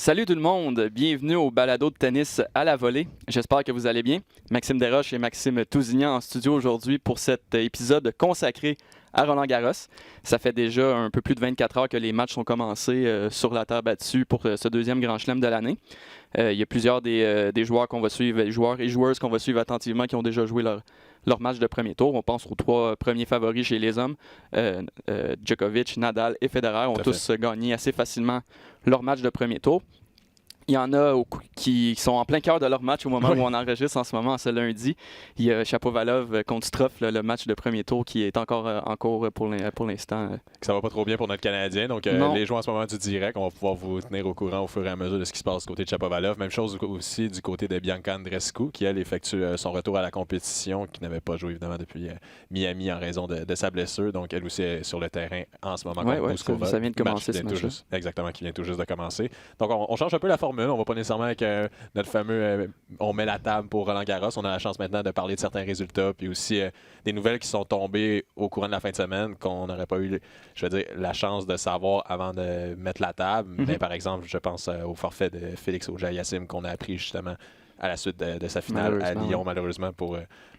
Salut tout le monde, bienvenue au balado de tennis à la volée. J'espère que vous allez bien. Maxime Desroches et Maxime Tousignan en studio aujourd'hui pour cet épisode consacré à Roland-Garros. Ça fait déjà un peu plus de 24 heures que les matchs sont commencés sur la terre battue pour ce deuxième Grand Chelem de l'année. Il y a plusieurs des joueurs qu'on va suivre, les joueurs et joueuses qu'on va suivre attentivement qui ont déjà joué leur match de premier tour. On pense aux trois premiers favoris chez les hommes. Djokovic, Nadal et Federer ont tous gagné assez facilement leur match de premier tour. Il y en a qui sont en plein cœur de leur match au moment où on enregistre en ce moment, ce lundi. Il y a Shapovalov contre Struff, le match de premier tour qui est encore en cours pour l'instant. Ça va pas trop bien pour notre Canadien. Donc, les joueurs en ce moment du direct, on va pouvoir vous tenir au courant au fur et à mesure de ce qui se passe du côté de Shapovalov. Même chose aussi du côté de Bianca Andreescu, qui, elle, effectue son retour à la compétition, qui n'avait pas joué, évidemment, depuis Miami en raison de sa blessure. Donc, elle aussi est sur le terrain en ce moment contre Moscova. Ça vient de commencer ce match-là. Exactement, qui vient tout juste de commencer. Donc, on change un peu la formule. On va pas nécessairement avec notre fameux on met la table pour Roland-Garros. On a la chance maintenant de parler de certains résultats, puis aussi des nouvelles qui sont tombées au courant de la fin de semaine qu'on n'aurait pas eu, je veux dire, la chance de savoir avant de mettre la table. Mais par exemple, je pense au forfait de Félix Auger-Aliassime qu'on a appris justement à la suite de sa finale à Lyon, malheureusement, pour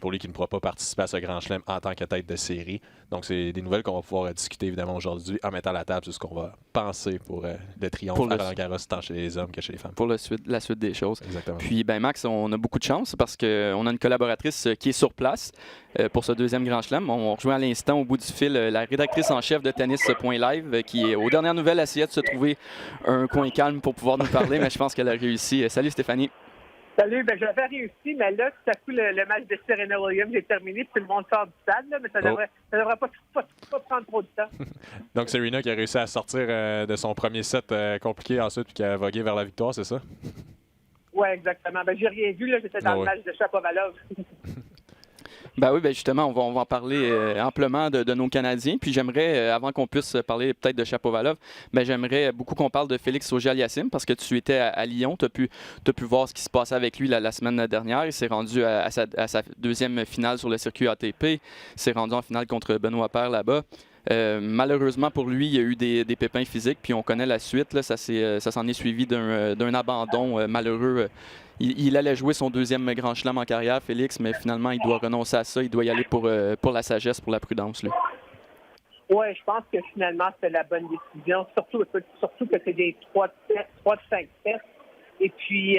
lui qui ne pourra pas participer à ce Grand Chelem en tant que tête de série. Donc, c'est des nouvelles qu'on va pouvoir discuter, évidemment, aujourd'hui en mettant la table sur ce qu'on va penser pour le triomphe à Roland-Garros, tant chez les hommes que chez les femmes. Pour la suite des choses. Exactement. Puis, Max, on a beaucoup de chance parce qu'on a une collaboratrice qui est sur place pour ce deuxième Grand Chelem. On rejoint à l'instant, au bout du fil, la rédactrice en chef de tennis.live qui, aux dernières nouvelles, essayait de se trouver un coin calme pour pouvoir nous parler, mais je pense qu'elle a réussi. Salut Stéphanie. Salut, j'avais réussi, mais là, tout à coup, le match de Serena Williams est terminé, puis tout le monde sort du stade, là, mais ça devrait pas prendre trop de temps. Donc, Serena qui a réussi à sortir de son premier set compliqué ensuite, puis qui a vogué vers la victoire, c'est ça? Oui, exactement. J'ai rien vu, là, j'étais dans le match de Shapovalov. Justement, on va en parler amplement de nos Canadiens. Puis j'aimerais, avant qu'on puisse parler peut-être de Shapovalov, j'aimerais beaucoup qu'on parle de Félix Auger-Aliassime parce que tu étais à Lyon, tu as pu voir ce qui se passait avec lui la semaine dernière. Il s'est rendu à sa deuxième finale sur le circuit ATP. Il s'est rendu en finale contre Benoît Paire là-bas. Malheureusement pour lui, il y a eu des pépins physiques, puis on connaît la suite. Là, ça s'en est suivi d'un abandon malheureux. Il allait jouer son deuxième Grand Chelem en carrière, Félix, mais finalement, il doit renoncer à ça. Il doit y aller pour la sagesse, pour la prudence. Oui, je pense que finalement, c'est la bonne décision. Surtout que c'est des 3 de 5 tests. Et puis,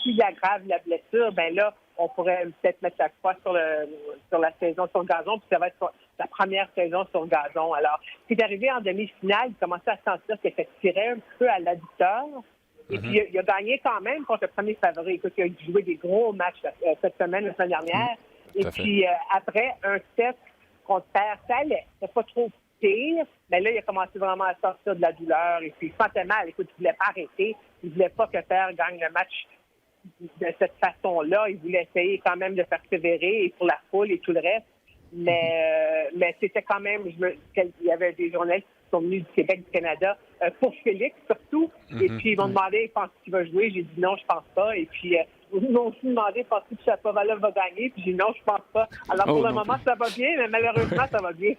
s'il aggrave la blessure, là, on pourrait peut-être mettre la croix sur la saison sur le gazon, puis ça va être sa première saison sur le gazon. Alors, c'est arrivé en demi-finale, il commençait à sentir qu'il était tiré un peu à l'adducteur. Et puis, il a gagné quand même contre le premier favori. Écoute, il a joué des gros matchs cette semaine, la semaine dernière. Et puis, après, un set contre Paire, ça allait. C'était pas trop pire. Mais là, il a commencé vraiment à sortir de la douleur. Et puis, il sentait mal. Écoute, il voulait pas arrêter. Il voulait pas que Paire gagne le match de cette façon-là. Il voulait essayer quand même de persévérer et pour la foule et tout le reste. Mais c'était quand même... Il y avait des journalistes qui sont venus du Québec, du Canada, pour Félix surtout. Et puis, ils m'ont demandé, pense qu'il va jouer? J'ai dit non, je pense pas. Et puis, ils m'ont aussi demandé, pense-tu que Shapovalov va gagner? Puis j'ai dit non, je pense pas. Alors, pour le moment, ça va bien, mais malheureusement, ça va bien.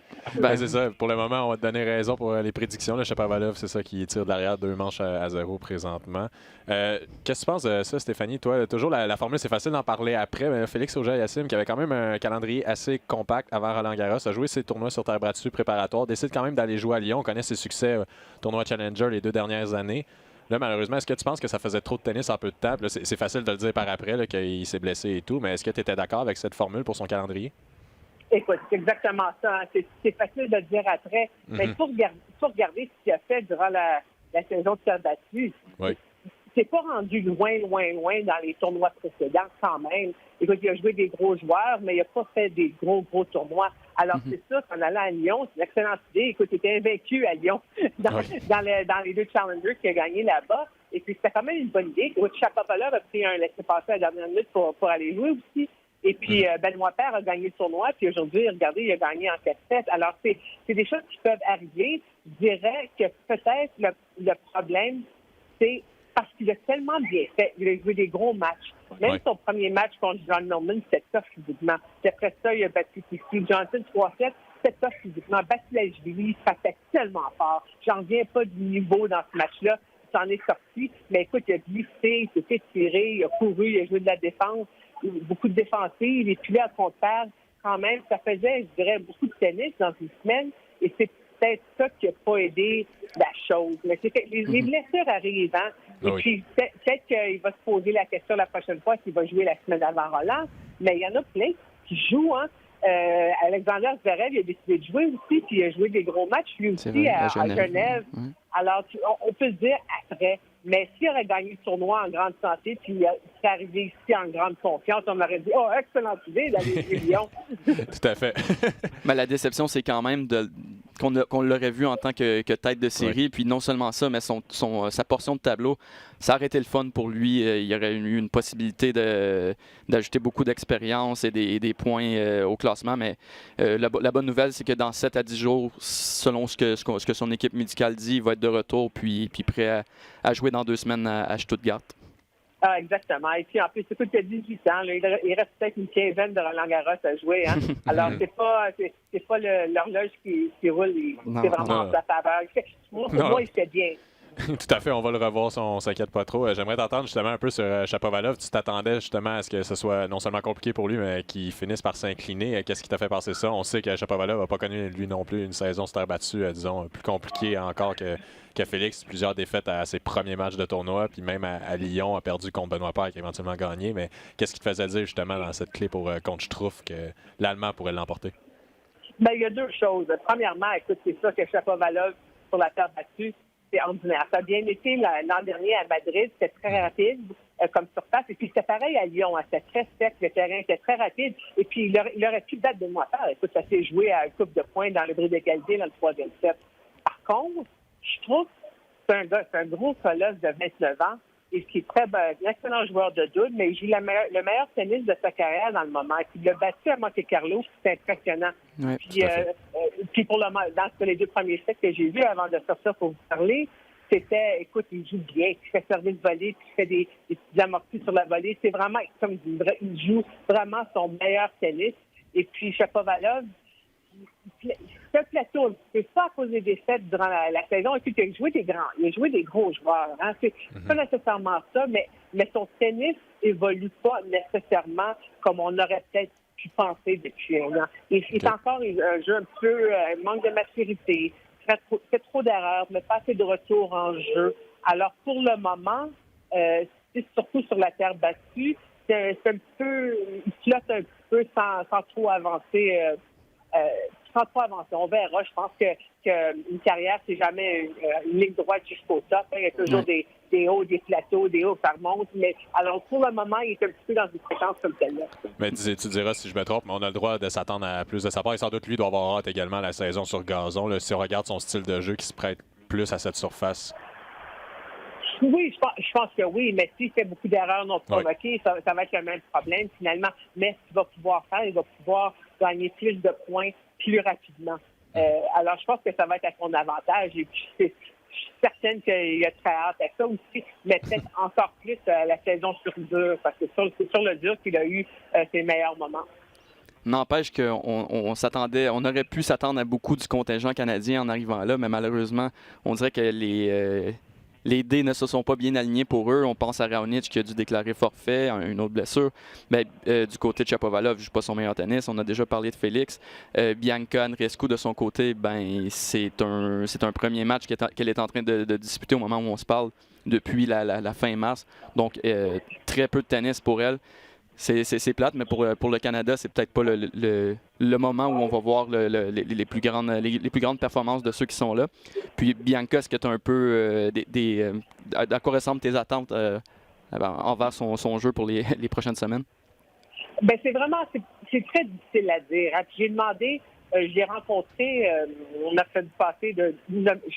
C'est ça. Pour le moment, on va te donner raison pour les prédictions. Le Shapovalov, c'est ça qui tire derrière 2 manches à 0 présentement. Qu'est-ce que tu penses de ça, Stéphanie? Toi, toujours la formule, c'est facile d'en parler après. Mais Félix Auger-Aliassime, qui avait quand même un calendrier assez compact avant Roland-Garros, a joué ses tournois sur terre battue préparatoires, décide quand même d'aller jouer à Lyon. On connaît ses succès tournoi Challenger les 2 dernières années. Là, malheureusement, est-ce que tu penses que ça faisait trop de tennis en peu de temps? Là, c'est facile de le dire par après là, qu'il s'est blessé et tout, mais est-ce que tu étais d'accord avec cette formule pour son calendrier? Écoute, c'est exactement ça. Hein. C'est facile de le dire après. Mais il faut regarder ce qu'il a fait durant la saison de terre battue. Oui. C'est pas rendu loin dans les tournois précédents quand même. Écoute, il a joué des gros joueurs, mais il n'a pas fait des gros tournois. Alors, c'est sûr qu'en allant à Lyon, c'est une excellente idée. Écoute, il était invaincu à Lyon dans les 2 challengers qu'il a gagné là-bas. Et puis, c'était quand même une bonne idée. Écoute, Shapovalov a pris un laissez-passer à la dernière minute pour aller jouer aussi. Et puis, Benoît Paire a gagné le tournoi. Puis aujourd'hui, regardez, il a gagné en 4-7. Alors, c'est des choses qui peuvent arriver. Je dirais que peut-être le problème, c'est parce qu'il a tellement bien fait. Il a joué des gros matchs. Même son premier match contre John Millman, c'était tough physiquement. Puis après ça, il a battu Steve Johnson 3-7. C'était tough physiquement. Battu la Julie, ça fait tellement fort. J'en reviens pas du niveau dans ce match-là. s'en est sorti. Mais écoute, il a glissé, il s'est étiré, il a couru, il a joué de la défense, beaucoup de défensives. Et puis là, à contre-père, quand même, ça faisait, je dirais, beaucoup de tennis dans une semaine. Et c'est peut-être ça qui n'a pas aidé la chose. Mais c'est que les blessures arrivent, hein? Et puis, peut-être qu'il va se poser la question la prochaine fois s'il va jouer la semaine avant Roland. Mais il y en a plein qui jouent, hein? Alexander Zverev, il a décidé de jouer aussi, puis il a joué des gros matchs, lui aussi, vrai, à Genève. Alors, on peut se dire après. Mais s'il aurait gagné le tournoi en grande santé, puis il serait arrivé ici en grande confiance, on aurait dit « Oh, excellente idée d'aller jouer Lyon! » Tout à fait. Mais la déception, c'est quand même qu'on l'aurait vu en tant que tête de série. Puis non seulement ça, mais sa portion de tableau, ça aurait été le fun pour lui. Il y aurait eu une possibilité d'ajouter beaucoup d'expérience et des points au classement. Mais la bonne nouvelle, c'est que dans 7 à 10 jours, selon ce que son équipe médicale dit, il va être de retour puis prêt à jouer dans 2 semaines à Stuttgart. Ah, exactement. Et puis, en plus, écoute, il a 18 ans. Là, il reste peut-être une quinzaine de Roland-Garros à jouer. Hein? Alors, c'est pas l'horloge qui roule. C'est vraiment en sa faveur. Pour moi, il fait bien. Tout à fait, on va le revoir si on ne s'inquiète pas trop. J'aimerais t'entendre justement un peu sur Shapovalov. Tu t'attendais justement à ce que ce soit non seulement compliqué pour lui, mais qu'il finisse par s'incliner. Qu'est-ce qui t'a fait penser ça? On sait que Shapovalov n'a pas connu, lui non plus, une saison sur terre battue, disons, plus compliquée encore que Félix. Plusieurs défaites à ses premiers matchs de tournoi, puis même à Lyon, a perdu contre Benoît Paire, qui a éventuellement gagné. Mais qu'est-ce qui te faisait dire justement dans cette clé contre Struff que l'Allemand pourrait l'emporter? Bien, il y a 2 choses. Premièrement, écoute, c'est ça que Shapovalov sur la terre battue, c'est ordinaire. Ça a bien été l'an dernier à Madrid, c'était très rapide comme surface. Et puis c'était pareil à Lyon, hein, c'était très sec, le terrain était très rapide. Et puis il aurait pu battre Benoît Paire. Écoute, ça s'est joué à une coupe de points dans le bris d'égalité dans le 3e set. Par contre, je trouve que c'est un gros colosse de 29 ans et qui est un excellent joueur de double, mais il joue le meilleur tennis de sa carrière dans le moment. Et puis, il l'a battu à Monte-Carlo, c'est impressionnant. Ouais, puis pour dans les 2 premiers sets que j'ai vus avant de sortir pour vous parler, c'était, écoute, il joue bien, il fait service volée, puis il fait des petits amortis sur la volée. C'est vraiment, comme il joue vraiment son meilleur tennis. Et puis, Shapovalov, c'est un plateau un petit peu, pas à cause des défaites durant la saison. Et puis, il a joué des gros joueurs. Hein. C'est pas nécessairement ça, mais son tennis évolue pas nécessairement comme on aurait peut-être pu penser depuis un an. C'est encore un jeu un petit peu, manque de maturité, fait trop d'erreurs, mais pas assez de retour en jeu. Alors, pour le moment, c'est surtout sur la terre battue, c'est un petit peu, il flotte un petit peu sans trop avancer. On verra. Je pense qu'une carrière, c'est jamais une ligne droite jusqu'au top. Il y a toujours des hauts, des plateaux, des hauts, ça remonte. Mais alors, pour le moment, il est un petit peu dans une fréquence comme celle-là. Mais tu diras si je me trompe, mais on a le droit de s'attendre à plus de sa part. Et sans doute, lui, doit avoir hâte également la saison sur gazon. Là, si on regarde son style de jeu qui se prête plus à cette surface. Oui, je pense que oui, mais s'il fait beaucoup d'erreurs non provoquées, ça va être le même problème finalement. Mais ce qu'il va pouvoir faire, il va pouvoir gagner plus de points plus rapidement. Alors, je pense que ça va être à son avantage. Et puis, je suis certaine qu'il a très hâte à ça aussi, mais peut-être encore plus la saison sur dur, parce que c'est sur le dur qu'il a eu ses meilleurs moments. N'empêche qu'on s'attendait, on aurait pu s'attendre à beaucoup du contingent canadien en arrivant là, mais malheureusement, on dirait que les dés ne se sont pas bien alignés pour eux. On pense à Raonic qui a dû déclarer forfait, une autre blessure. Mais du côté de Shapovalov, je ne joue pas son meilleur tennis. On a déjà parlé de Félix. Bianca Andreescu, de son côté, c'est un premier match qu'elle est en train de disputer au moment où on se parle depuis la fin mars. Donc, très peu de tennis pour elle. C'est plate, mais pour le Canada, c'est peut-être pas le moment où on va voir les plus grandes performances de ceux qui sont là. Puis Bianca, est-ce que tu as un peu à quoi ressemblent tes attentes envers son jeu pour les prochaines semaines? Ben c'est très difficile à dire. J'ai demandé, je l'ai rencontré, on a fait du passé,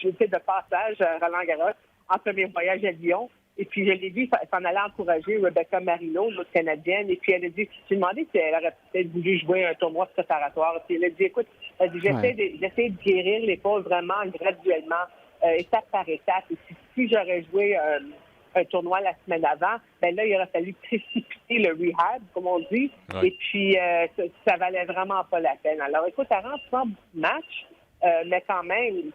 j'étais de passage à Roland-Garros entre mes voyages à Lyon. Et puis, je l'ai vu s'en aller encourager Rebecca Marino, l'autre Canadienne. Et puis, elle a dit, j'ai demandé si elle aurait peut-être voulu jouer un tournoi préparatoire. Puis, elle a dit, écoute, j'essaie de guérir l'épaule vraiment graduellement, étape par étape. Et si j'aurais joué un tournoi la semaine avant, ben là, il aurait fallu précipiter le rehab, comme on dit. Ouais. Et puis, ça valait vraiment pas la peine. Alors, écoute, elle rentre sans match, mais quand même,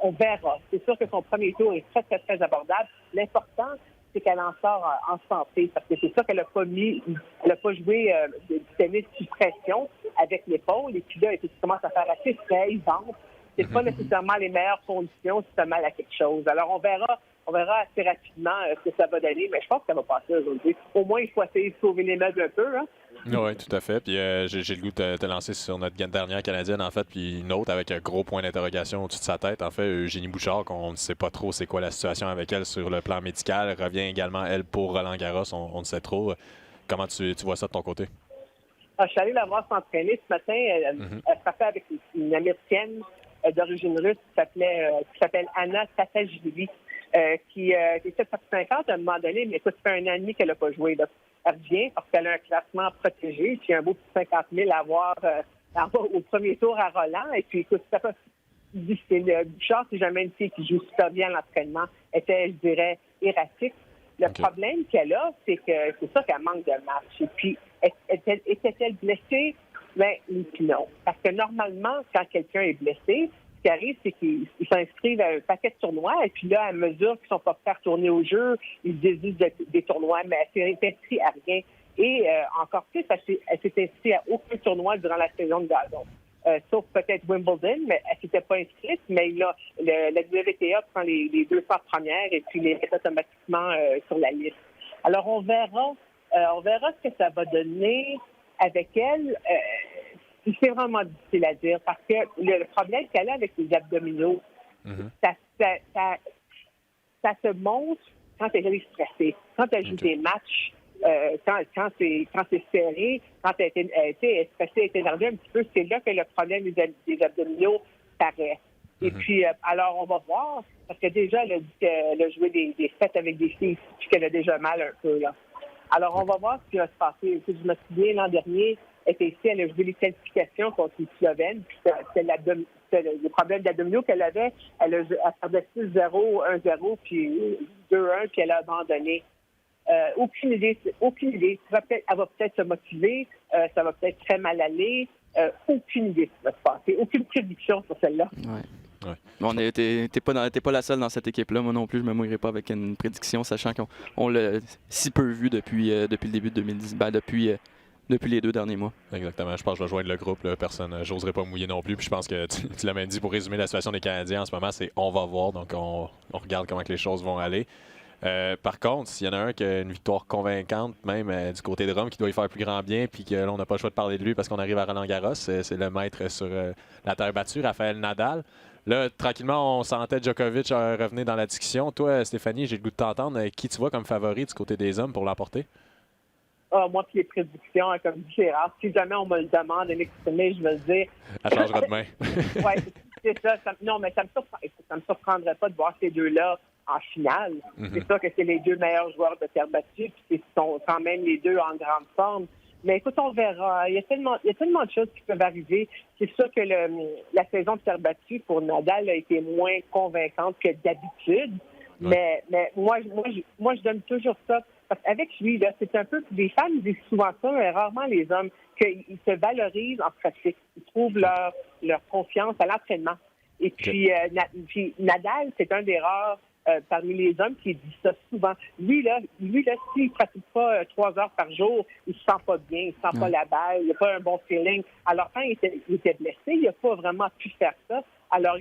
on verra. C'est sûr que son premier tour est très, très, très abordable. L'important, c'est qu'elle en sort en santé, parce que c'est ça qu'elle n'a pas elle n'a pas joué du tennis sous pression avec l'épaule, et puis là, elle commence à faire assez frais, ventre. C'est pas nécessairement les meilleures conditions si tu as mal à quelque chose. Alors, on verra assez rapidement ce que ça va donner, mais je pense que ça va passer aujourd'hui. Au moins, il faut essayer de sauver les meubles un peu, hein? Oui, tout à fait. Puis j'ai le goût de te lancer sur notre dernière Canadienne, en fait, puis une autre avec un gros point d'interrogation au-dessus de sa tête. En fait, Eugénie Bouchard, qu'on ne sait pas trop c'est quoi la situation avec elle sur le plan médical, revient également, elle, pour Roland-Garros. On ne sait trop. Comment tu vois ça de ton côté? Je suis allée la voir s'entraîner ce matin. Elle frappait avec une Américaine d'origine russe qui s'appelle Anna Tatajvili, qui était top 50 à un moment donné, mais écoute, ça fait un an et demi qu'elle n'a pas joué. Là. Elle revient parce qu'elle a un classement protégé, puis un beau petit 50 000 à avoir au premier tour à Roland. Et puis, écoute, Bouchard, c'est jamais une fille qui joue super bien à l'entraînement. Elle était, je dirais, erratique. Le problème qu'elle a, c'est que c'est ça qu'elle manque de match. Et puis, était-elle blessée? Ben, non. Parce que normalement, quand quelqu'un est blessé, ce qui arrive, c'est qu'ils s'inscrivent à un paquet de tournois, et puis là, à mesure qu'ils ne sont pas prêts à retourner au jeu, ils désistent des tournois, mais elle s'est inscrite à rien. Et encore plus, elle s'est inscrite à aucun tournoi durant la saison de gazon. Sauf peut-être Wimbledon, mais elle ne s'était pas inscrite, mais là, la WTA prend les 200 premières et puis les met automatiquement sur la liste. Alors, on verra ce que ça va donner avec elle. C'est vraiment difficile à dire parce que le problème qu'elle a avec les abdominaux, ça se montre quand elle est stressée, quand elle joue des matchs, quand c'est serré, quand elle est stressée, elle est énervée un petit peu, c'est là que le problème des abdominaux paraît. Et puis, alors, on va voir, parce que déjà, elle a dit qu'elle a joué des fêtes avec des filles, puis qu'elle a déjà mal un peu, là. Alors, on va voir ce qui va se passer. Je me souviens, l'an dernier, elle était ici, elle a joué les qualifications contre les Slovènes, puis c'était le problème d'abdominaux qu'elle avait. Elle perdait 6-0, 1-0, puis 2-1, puis elle a abandonné. Aucune idée. Elle va peut-être se motiver, ça va peut-être très mal aller. Aucune idée de ce qui va se passer. Aucune prédiction sur celle-là. Ouais. Bon, t'es pas la seule dans cette équipe-là. Moi non plus, je me mouillerai pas avec une prédiction, sachant qu'on l'a si peu vu depuis le début de 2010, depuis les 2 derniers mois. Exactement. Je pense que je vais joindre le groupe. Là. Personne, j'oserais pas mouiller non plus. Puis je pense que tu l'as même dit pour résumer la situation des Canadiens en ce moment, c'est on va voir. Donc on regarde comment que les choses vont aller. Par contre, s'il y en a un qui a une victoire convaincante, même du côté de Rome, qui doit y faire plus grand bien, puis que là, on n'a pas le choix de parler de lui parce qu'on arrive à Roland-Garros, c'est le maître sur la terre battue, Rafael Nadal. Là, tranquillement, on sentait Djokovic revenir dans la discussion. Toi, Stéphanie, j'ai le goût de t'entendre. Qui tu vois comme favori du côté des hommes pour l'emporter? Moi, puis les prédictions, comme dit Gérard, si jamais on me le demande de m'exprimer, je vais le dire. Elle changera demain. Oui, c'est ça. Non, mais ça me surprendrait pas de voir ces deux-là en finale. C'est sûr que c'est les 2 meilleurs joueurs de terre battue, puis ils sont quand même les 2 en grande forme. Mais écoute, on verra. Il y a tellement de choses qui peuvent arriver. C'est sûr que la saison de terre battue pour Nadal a été moins convaincante que d'habitude. Ouais. Mais moi, je donne toujours ça. Parce qu'avec lui, là, c'est un peu... Les femmes disent souvent ça, mais rarement les hommes, qu'ils se valorisent en pratique. Ils trouvent leur confiance à l'entraînement. Et puis, Nadal, c'est un des rares parmi les hommes qui dit ça souvent. Lui, là, s'il ne pratique pas 3 heures par jour, il se sent pas bien, il ne sent pas la balle, il n'a pas un bon feeling. Alors, quand il était blessé, il n'a pas vraiment pu faire ça. Alors,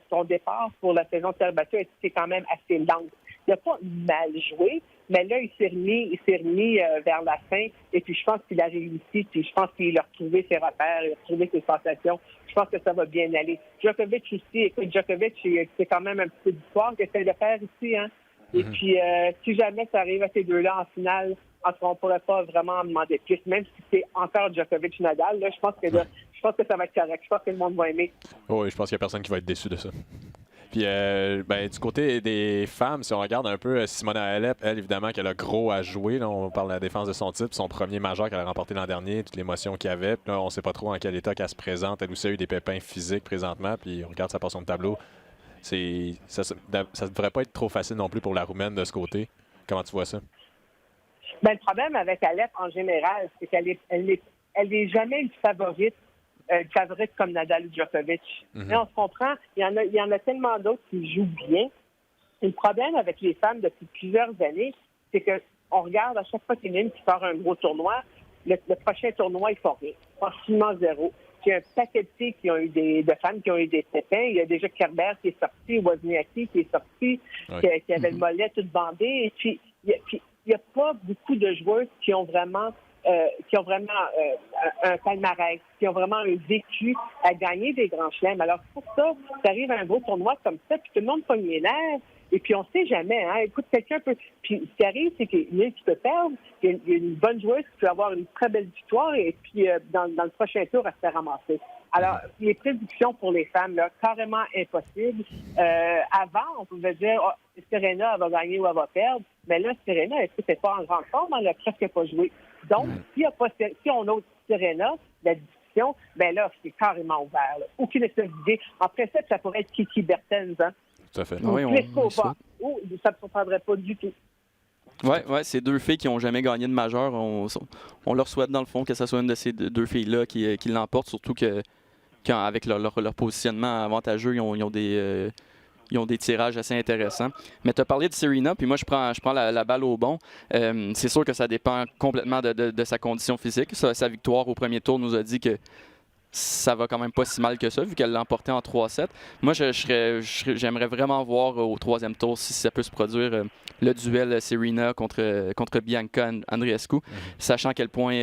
son départ pour la saison de terre battue était quand même assez lent. Il n'a pas mal joué, mais là, il s'est remis vers la fin. Et puis, je pense qu'il a réussi. Puis, je pense qu'il a retrouvé ses repères, il a retrouvé ses sensations. Je pense que ça va bien aller. Djokovic aussi, écoute, c'est quand même un petit peu d'histoire qu'il essaie de faire ici, hein. Et puis, si jamais ça arrive à ces deux-là en finale, on ne pourrait pas vraiment en demander plus. Même si c'est encore Djokovic-Nadal, là, je pense que ça va être correct. Je pense que le monde va aimer. Oui, je pense qu'il n'y a personne qui va être déçu de ça. Puis, du côté des femmes, si on regarde un peu Simona Halep, elle, évidemment, qu'elle a gros à jouer. Là, on parle de la défense de son type, son premier majeur qu'elle a remporté l'an dernier, toute l'émotion qu'il y avait. Puis là, on ne sait pas trop en quel état qu'elle se présente. Elle aussi a eu des pépins physiques présentement. Puis, on regarde sa portion de tableau. Ça ne devrait pas être trop facile non plus pour la Roumaine de ce côté. Comment tu vois ça? Le problème avec Halep, en général, c'est qu'elle est jamais une favorite favorites comme Nadal ou Djokovic. Mais on se comprend, il y en a tellement d'autres qui jouent bien. Et le problème avec les femmes depuis plusieurs années, c'est qu'on regarde à chaque fois qu'il y en a une qui part un gros tournoi, le prochain tournoi, ils font rien. Facilement zéro. Il y a un paquet de filles qui ont eu de femmes qui ont eu des pépins. Il y a déjà Kerber qui est sorti, Wozniacki qui est sorti, qui avait le mollet tout bandé. Et puis, il n'y a pas beaucoup de joueuses qui ont vraiment un palmarès, qui ont vraiment un vécu à gagner des grands chelems. Alors, pour ça, ça arrive à un gros tournoi comme ça, puis tout le monde pogne les nerfs. Et puis, on ne sait jamais. Hein? Écoute, quelqu'un peut... Puis, ce qui arrive, c'est qu'il y en a qui peut perdre. Il y a une bonne joueuse qui peut avoir une très belle victoire et puis, dans le prochain tour, elle se fait ramasser. Alors, les prédictions pour les femmes, là, carrément impossibles. Avant, on pouvait dire Serena, elle va gagner ou elle va perdre. Mais là, Serena, est-ce que c'est pas en grande forme? Elle n'a presque pas joué. Donc, si on ose Serena, la discussion, ben là, c'est carrément ouvert. Là. Aucune espèce d'idée. En principe, ça pourrait être Kiki Bertens, hein? Tout à fait. Oui, ça ne me surprendrait pas du tout. Oui, c'est deux filles qui n'ont jamais gagné de majeur. On leur souhaite, dans le fond, que ce soit une de ces deux filles-là qui l'emporte, surtout qu'avec leur positionnement avantageux, ils ont des tirages assez intéressants. Mais tu as parlé de Serena, puis moi, je prends la balle au bon. C'est sûr que ça dépend complètement de sa condition physique. Sa victoire au premier tour nous a dit que ça va quand même pas si mal que ça, vu qu'elle l'a emporté en 3-7. Moi, j'aimerais vraiment voir au troisième tour si ça peut se produire le duel Serena contre Bianca Andreescu, sachant à quel point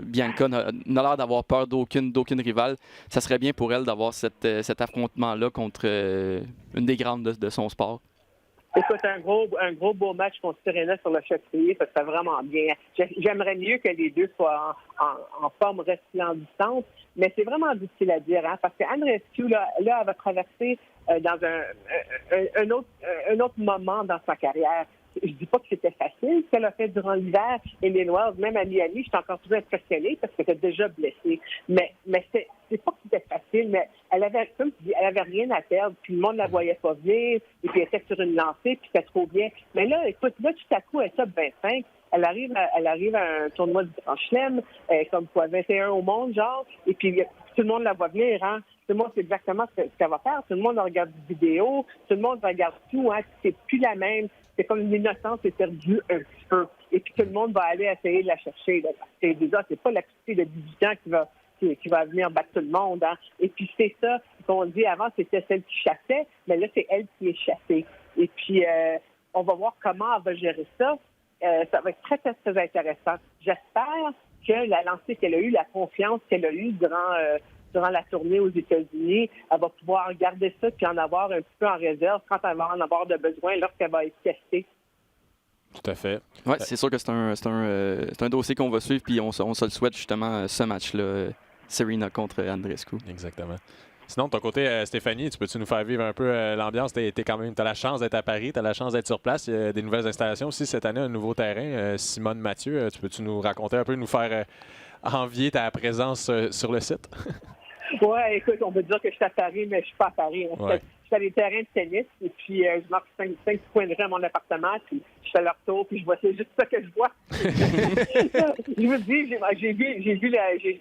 Bianca n'a l'air d'avoir peur d'aucune rivale. Ça serait bien pour elle d'avoir cet affrontement-là contre une des grandes de son sport. Écoute, un gros beau match contre Serena sur le châtrier, ça serait vraiment bien. J'aimerais mieux que les deux soient en forme resplendissante, mais c'est vraiment difficile à dire, hein, parce que Andreescu, là, elle va traverser dans un autre moment dans sa carrière. Je dis pas que c'était facile ce qu'elle a fait durant l'hiver. Et les Noirs, même à Miami, j'étais encore toujours impressionnée parce qu'elle était déjà blessée. Mais c'est pas que c'était facile, mais elle avait, comme tu dis, elle avait rien à perdre, puis le monde la voyait pas venir, et puis elle était sur une lancée, puis c'était trop bien. Mais là, écoute, là, tout à coup, elle est top 25. Elle arrive à un tournoi du Grand Chelem, comme quoi, 21 au monde, genre, et puis tout le monde la voit venir, hein. Tout le monde sait exactement ce qu'elle va faire. Tout le monde regarde des vidéos, tout le monde regarde tout, hein. C'est plus la même. C'est comme l'innocence est perdue un petit peu. Et puis tout le monde va aller essayer de la chercher. Là. C'est pas la petite de 18 ans qui va venir battre tout le monde. Hein. Et puis c'est ça qu'on dit avant, c'était celle qui chassait, mais là, c'est elle qui est chassée. Et puis, on va voir comment elle va gérer ça. Ça va être très, très, très intéressant. J'espère que la lancée qu'elle a eue, la confiance qu'elle a eue durant la tournée aux États-Unis, elle va pouvoir garder ça puis en avoir un petit peu en réserve quand elle va en avoir de besoin lorsqu'elle va être testée. Tout à fait. Oui, c'est sûr que c'est un dossier qu'on va suivre puis on se le souhaite justement, ce match-là, Serena contre Andreescu. Exactement. Sinon, de ton côté, Stéphanie, peux-tu nous faire vivre un peu l'ambiance? Tu as la chance d'être à Paris, tu as la chance d'être sur place. Il y a des nouvelles installations aussi cette année, un nouveau terrain. Simone Mathieu, peux-tu nous raconter un peu, nous faire envier ta présence sur le site? Oui, écoute, on peut dire que je suis à Paris, mais je suis pas à Paris. Hein. Ouais. Je suis à des terrains de tennis, et puis je marque 5 coins de rue à mon appartement, puis je fais leur tour, puis je vois, c'est juste ça que je vois. Je vous dis,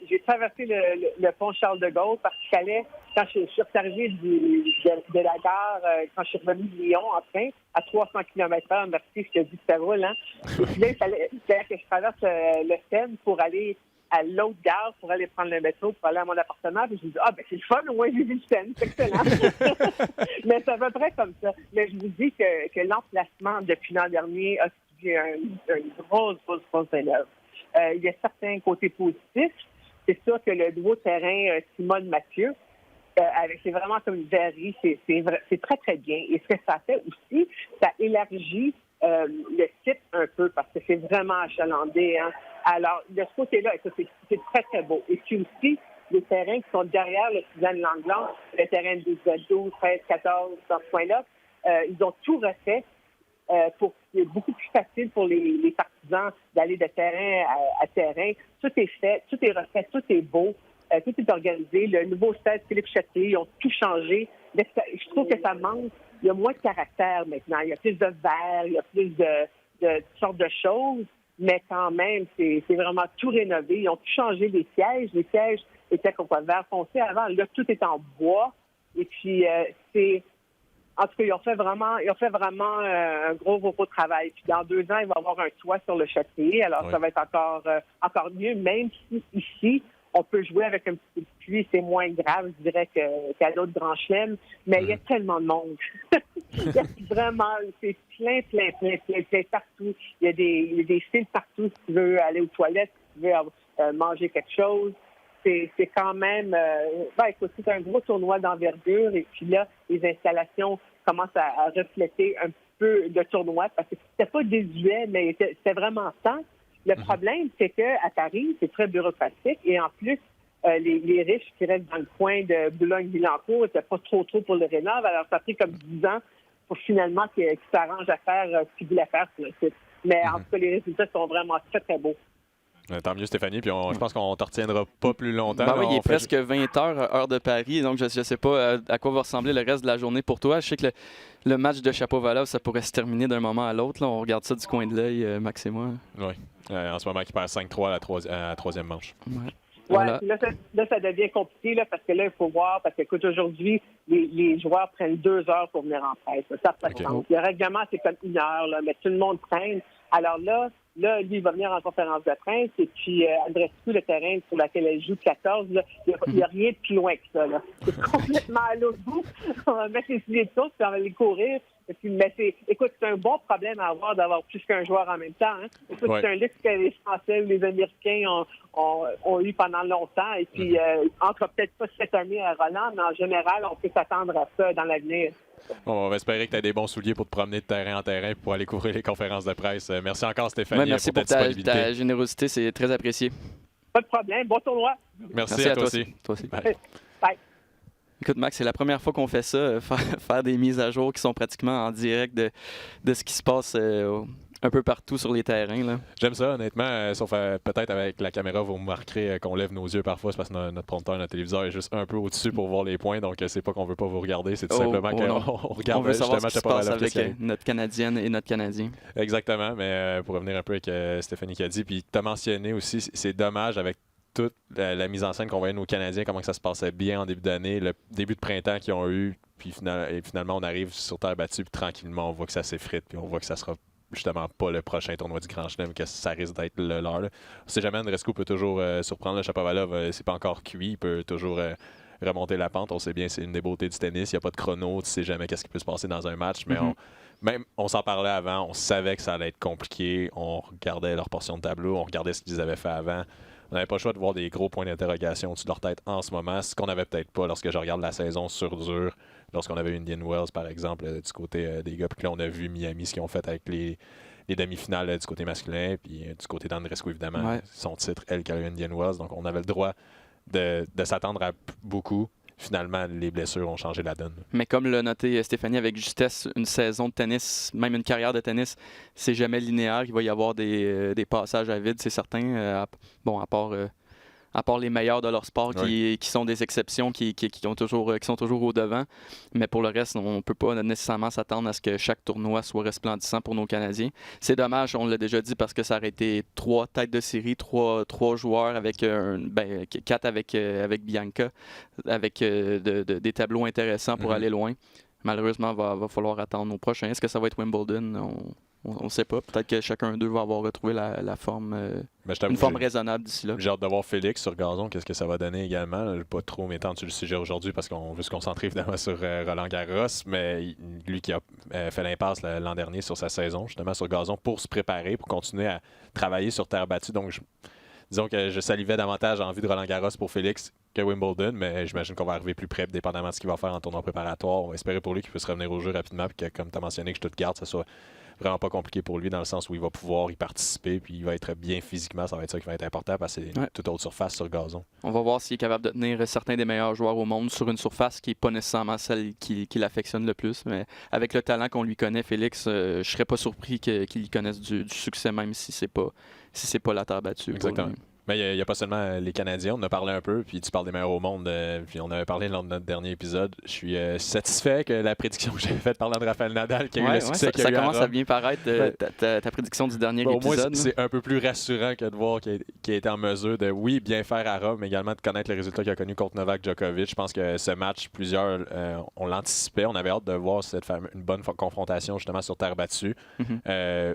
j'ai traversé le pont Charles de Gaulle parce qu'il fallait, quand je suis arrivée de la gare, quand je suis revenue de Lyon en train, à 300 km/h, merci, je te dis que ça roule, hein. Et puis là, il fallait que je traverse le Seine pour aller à l'autre gare pour aller prendre le métro, pour aller à mon appartement. Puis je me dis, c'est le fun, au moins j'ai vu le Seine, c'est excellent. Mais c'est à peu près comme ça. Mais je vous dis que l'emplacement depuis l'an dernier a subi une grosse élève. Il y a certains côtés positifs. C'est sûr que le nouveau terrain Simone Mathieu, c'est vraiment comme une verrerie, c'est très, très bien. Et ce que ça fait aussi, ça élargit le site un peu parce que c'est vraiment achalandé. Hein. Alors, de ce côté-là, c'est très, très beau. Et puis aussi, les terrains qui sont derrière le Suzanne Langland, le terrain de 12, 13, 14, dans ce coin-là, ils ont tout refait pour que c'est beaucoup plus facile pour les partisans d'aller de terrain à terrain. Tout est fait, tout est refait, tout est beau, tout est organisé. Le nouveau stade Philippe Châtier, ils ont tout changé. Mais je trouve que ça manque. Il y a moins de caractère maintenant. Il y a plus de verre, il y a plus de toutes sortes de choses. Mais quand même, c'est vraiment tout rénové. Ils ont tout changé les sièges. Les sièges était comme vert foncé avant. Là, tout est en bois. Et puis, en tout cas, ils ont fait vraiment un gros travail. Puis dans 2 ans, il va y avoir un toit sur le châssis. Alors, ça va être encore mieux, même si ici, on peut jouer avec un petit peu de pluie. C'est moins grave, je dirais, qu'à l'autre Grand Chelem. Mais il y a tellement de monde. Il y a vraiment, c'est plein partout. Il y a des fils partout si tu veux aller aux toilettes, si tu veux manger quelque chose. C'est quand même... écoute, c'est un gros tournoi d'envergure. Et puis là, les installations commencent à refléter un petit peu le tournoi parce que c'était pas désuet, mais c'était vraiment temps. Le problème, c'est qu'à Paris, c'est très bureaucratique. Et en plus, les riches qui restent dans le coin de Boulogne-Billancourt n'étaient pas trop pour le rénov'. Alors, ça a pris comme 10 ans pour finalement qu'ils s'arrangent à faire ce qu'ils voulaient faire sur le site. Mais en tout cas, les résultats sont vraiment très beaux. Tant mieux, Stéphanie. Puis je pense qu'on ne te retiendra pas plus longtemps. Oui, il est presque 20h, heure de Paris. Donc, je ne sais pas à quoi va ressembler le reste de la journée pour toi. Je sais que le match de Chapovalov, ça pourrait se terminer d'un moment à l'autre. On regarde ça du coin de l'œil, Max et moi. Oui. En ce moment, il perd 5-3 à la troisième manche. Oui, voilà. Là, ça devient compliqué là, parce que là, il faut voir, parce qu'écoute, aujourd'hui, les joueurs prennent 2 heures pour venir en presse. Ça n'a pas de sens. Le règlement, c'est comme 1 heure, là, mais tout le monde traîne. Alors là, lui, il va venir en conférence de presse, et puis Andreescu, le terrain sur lequel elle joue 14, il n'y a rien de plus loin que ça. Là. C'est complètement à l'autre bout. On va mettre les souliers de course, puis on va aller courir. Mais écoute, c'est un bon problème à avoir d'avoir plus qu'un joueur en même temps. Hein? Écoute, c'est un luxe que les Français ou les Américains ont eu pendant longtemps. Et puis, entre peut-être pas cette année à Roland, mais en général, on peut s'attendre à ça dans l'avenir. Bon, on va espérer que tu aies des bons souliers pour te promener de terrain en terrain pour aller couvrir les conférences de presse. Merci encore, Stéphanie, merci pour ta disponibilité. Ta générosité, c'est très apprécié. Pas de problème. Bon tournoi. Merci à toi aussi. Bye. Écoute, Max, c'est la première fois qu'on fait ça, faire des mises à jour qui sont pratiquement en direct de ce qui se passe un peu partout sur les terrains. Là. J'aime ça, honnêtement, sauf peut-être avec la caméra, vous remarquerez qu'on lève nos yeux parfois, c'est parce que notre prompteur, notre téléviseur est juste un peu au-dessus pour voir les points, donc c'est pas qu'on veut pas vous regarder, c'est tout simplement qu'on regarde. On veut savoir ce qui se passe avec notre Canadienne et notre Canadien. Exactement, mais pour revenir un peu avec Stéphanie qui a dit, puis tu as mentionné aussi, c'est dommage avec toute la mise en scène qu'on voyait nos Canadiens, comment que ça se passait bien en début d'année, le début de printemps qu'ils ont eu, puis finalement on arrive sur terre battue, puis tranquillement on voit que ça s'effrite, puis on voit que ça sera justement pas le prochain tournoi du Grand Chelem, que ça risque d'être le leur. Là. On sait jamais, Andreescu peut toujours surprendre. Le Chapovalov, c'est pas encore cuit, il peut toujours remonter la pente. On sait bien, c'est une des beautés du tennis, il n'y a pas de chrono, tu sais jamais qu'est-ce qui peut se passer dans un match, mais on s'en parlait avant, on savait que ça allait être compliqué, on regardait leur portion de tableau, on regardait ce qu'ils avaient fait avant. On n'avait pas le choix de voir des gros points d'interrogation au-dessus de leur tête en ce moment, ce qu'on n'avait peut-être pas lorsque je regarde la saison sur dur, lorsqu'on avait eu Indian Wells, par exemple, du côté des gars. Puis là, on a vu Miami, ce qu'ils ont fait avec les demi-finales du côté masculin, puis du côté d'Andreescu, évidemment, son titre, elle qui a eu Indian Wells. Donc, on avait le droit de s'attendre à beaucoup. Finalement, les blessures ont changé la donne. Mais comme l'a noté Stéphanie avec justesse, une saison de tennis, même une carrière de tennis, c'est jamais linéaire. Il va y avoir des passages à vide, c'est certain. À part les meilleurs de leur sport qui sont des exceptions, qui sont toujours au devant. Mais pour le reste, on ne peut pas nécessairement s'attendre à ce que chaque tournoi soit resplendissant pour nos Canadiens. C'est dommage, on l'a déjà dit, parce que ça aurait été 3 têtes de série, 3 joueurs avec 4 avec Bianca, avec des tableaux intéressants pour aller loin. Malheureusement, va falloir attendre au prochain. Est-ce que ça va être Wimbledon? On ne sait pas. Peut-être que chacun d'eux va avoir retrouvé la forme, une forme raisonnable d'ici là. J'ai hâte de voir Félix sur gazon. Qu'est-ce que ça va donner également? Je ne vais pas trop m'étendre sur le sujet aujourd'hui parce qu'on veut se concentrer évidemment sur Roland Garros, mais lui qui a fait l'impasse l'an dernier sur sa saison, justement sur gazon, pour se préparer, pour continuer à travailler sur terre battue. Donc, disons que je salivais davantage en vue de Roland Garros pour Félix que Wimbledon, mais j'imagine qu'on va arriver plus près, dépendamment de ce qu'il va faire en tournoi préparatoire. On va espérer pour lui qu'il puisse revenir au jeu rapidement, puis que, comme tu as mentionné, que Stuttgart, ça soit vraiment pas compliqué pour lui, dans le sens où il va pouvoir y participer, puis il va être bien physiquement. Ça va être ça qui va être important, parce que c'est toute autre surface sur gazon. On va voir s'il est capable de tenir certains des meilleurs joueurs au monde sur une surface qui n'est pas nécessairement celle qui l'affectionne le plus. Mais avec le talent qu'on lui connaît, Félix, je serais pas surpris qu'il connaisse du succès, même si c'est pas la terre battue. Exactement. Mais il n'y a pas seulement les Canadiens, on en a parlé un peu, puis tu parles des meilleurs au monde, puis on avait parlé lors de notre dernier épisode. Je suis satisfait que la prédiction que j'avais faite parlant de Rafael Nadal, qui a eu le succès qu'il a eu ça commence à à bien paraître, ta prédiction du dernier au moins, épisode. c'est un peu plus rassurant que de voir qu'il a été en mesure de, oui, bien faire à Rome, mais également de connaître les résultats qu'il a connus contre Novak Djokovic. Je pense que ce match, plusieurs, on l'anticipait, on avait hâte de voir une bonne confrontation justement sur terre battue.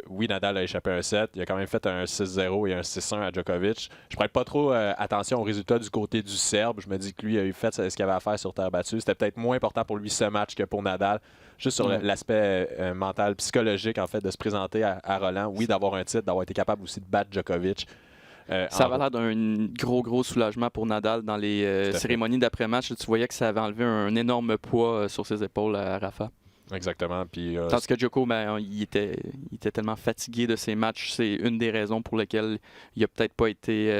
Oui, Nadal a échappé un set, il a quand même fait un 6-0 et un 6-1 à Djokovic. Je prête pas trop attention aux résultats du côté du Serbe. Je me dis que lui a eu fait ce qu'il avait à faire sur terre battue. C'était peut-être moins important pour lui ce match que pour Nadal. Juste sur l'aspect mental, psychologique, en fait, de se présenter à Roland. Oui, d'avoir un titre, d'avoir été capable aussi de battre Djokovic. Ça avait l'air d'un gros soulagement pour Nadal dans les cérémonies d'après-match. Tu voyais que ça avait enlevé un énorme poids sur ses épaules à Rafa. Exactement. Puis, tandis que Djoko, il était tellement fatigué de ses matchs. C'est une des raisons pour lesquelles il n'a peut-être pas été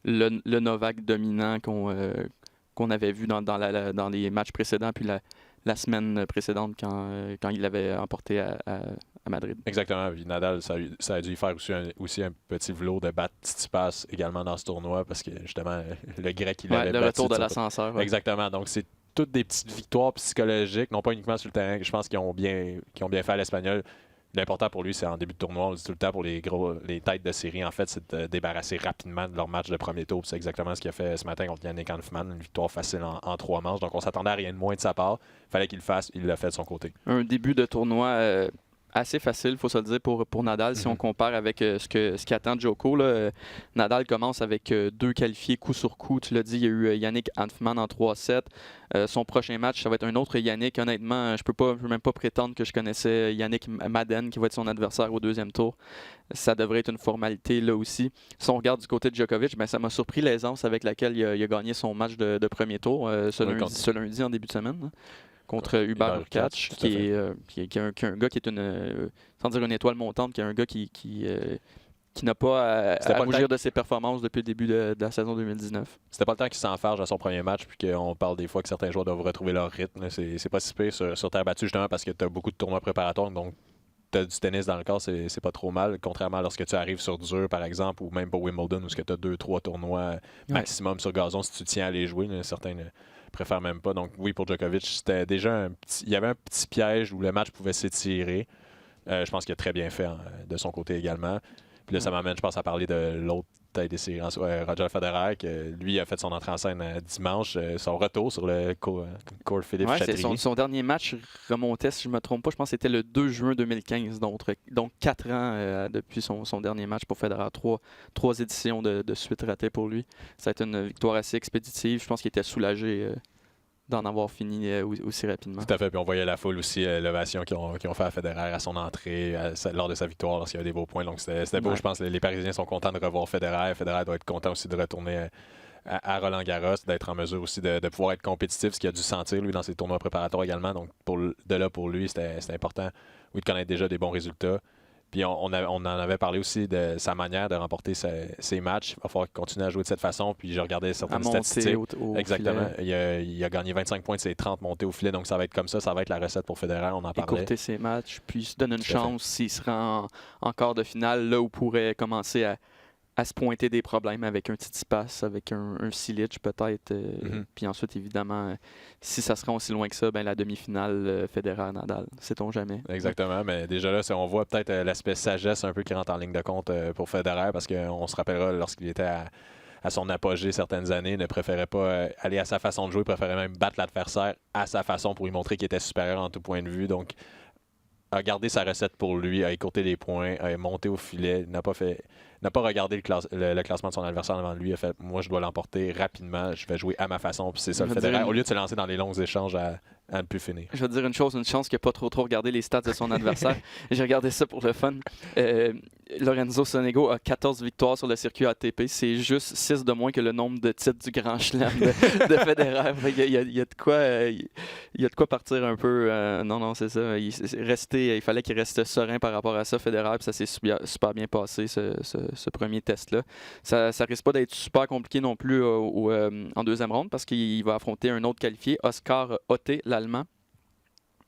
le Novak dominant qu'on avait vu dans les matchs précédents, puis la semaine précédente quand il l'avait emporté à Madrid. Exactement. Puis Nadal, ça a dû y faire aussi un petit velours de battre Tsitsipas également dans ce tournoi, parce que justement, le grec, il avait battu. Le retour de l'ascenseur. Ouais. Exactement. Donc, c'est toutes des petites victoires psychologiques, non pas uniquement sur le terrain, je pense qu'ils ont bien fait à l'Espagnol. L'important pour lui, c'est en début de tournoi, on le dit tout le temps pour les têtes de série, en fait, c'est de débarrasser rapidement de leur match de premier tour. C'est exactement ce qu'il a fait ce matin contre Yannick Hanfmann, une victoire facile en 3 manches. Donc on s'attendait à rien de moins de sa part. Il fallait qu'il le fasse, il l'a fait de son côté. Un début de tournoi assez facile, il faut se le dire, pour Nadal, si on compare avec ce qu'attend Djoko. Là, Nadal commence avec 2 qualifiés coup sur coup. Tu l'as dit, il y a eu Yannick Hanfmann en 3-7. Son prochain match, ça va être un autre Yannick. Honnêtement, je peux même pas prétendre que je connaissais Yannick Madden, qui va être son adversaire au 2e tour. Ça devrait être une formalité là aussi. Si on regarde du côté de Djokovic, ça m'a surpris l'aisance avec laquelle il a gagné son match de premier tour ce lundi en début de semaine. Hein, contre Hubert Hurkacz, qui est un gars qui est sans dire une étoile montante, qui est un gars qui n'a pas à rougir de ses performances depuis le début de la saison 2019. C'était pas le temps qu'il s'enfarge à son premier match, puis qu'on parle des fois que certains joueurs doivent retrouver leur rythme. C'est pas si pire sur terre battue, justement, parce que tu as beaucoup de tournois préparatoires, donc tu as du tennis dans le corps, c'est pas trop mal. Contrairement à lorsque tu arrives sur dur, par exemple, ou même pour Wimbledon, où tu as 2-3 tournois maximum sur gazon si tu tiens à les jouer. Certains préfèrent même pas. Donc oui, pour Djokovic, c'était déjà il y avait un petit piège où le match pouvait s'étirer. Je pense qu'il a très bien fait de son côté également. Puis là, ça m'amène, je pense, à parler de l'autre tête des séries, Roger Federer, que lui a fait son entrée en scène dimanche, son retour sur le court Philippe Chatrier. Son dernier match remontait, si je ne me trompe pas, je pense que c'était le 2 juin 2015, donc 4 ans depuis son dernier match pour Federer. 3 éditions de suite ratées pour lui. Ça a été une victoire assez expéditive. Je pense qu'il était soulagé d'en avoir fini aussi rapidement. Tout à fait. Puis on voyait la foule aussi, l'ovation qu'ils ont fait à Federer à son entrée, lors de sa victoire, lorsqu'il y a des beaux points. Donc c'était beau. Je pense que les Parisiens sont contents de revoir Federer. Federer doit être content aussi de retourner à Roland-Garros, d'être en mesure aussi de pouvoir être compétitif, ce qu'il a dû sentir, lui, dans ses tournois préparatoires également. Donc pour lui, c'était important, oui, de connaître déjà des bons résultats. Puis on en avait parlé aussi de sa manière de remporter ses matchs. Il va falloir continuer à jouer de cette façon. Puis je regardais certaines statistiques. Exactement. Il a gagné 25 points de ses 30 montées au filet. Donc ça va être comme ça. Ça va être la recette pour Federer. On en parlait. Écourter ses matchs, puis se donner une chance s'il se rend en quart de finale, là où pourrait commencer à se pointer des problèmes avec un Tsitsipas, avec un Cilic peut-être. Puis ensuite, évidemment, si ça se rend aussi loin que ça, la demi-finale Federer-Nadal, sait-on jamais. Exactement, mais déjà là, on voit peut-être l'aspect sagesse un peu qui rentre en ligne de compte pour Federer, parce qu'on se rappellera lorsqu'il était à son apogée certaines années, il ne préférait pas aller à sa façon de jouer, il préférait même battre l'adversaire à sa façon pour lui montrer qu'il était supérieur en tout point de vue. Donc, a gardé sa recette pour lui, a écourté les points, a monté au filet, n'a pas regardé le classement de son adversaire devant lui, a fait « moi je dois l'emporter rapidement, je vais jouer à ma façon », puis c'est ça le Federer, au lieu de se lancer dans les longs échanges à ne plus finir. Je vais te dire une chance qu'il n'a pas trop regardé les stats de son adversaire. J'ai regardé ça pour le fun. Lorenzo Sonego a 14 victoires sur le circuit ATP. C'est juste 6 de moins que le nombre de titres du Grand Chelem de Federer. Il y a de quoi partir un peu. Non, c'est ça. Il fallait qu'il reste serein par rapport à ça, Federer, puis ça s'est super bien passé, ce premier test-là. Ça risque pas d'être super compliqué non plus en deuxième ronde, parce qu'il va affronter un autre qualifié, Oscar Otte, l'Allemand.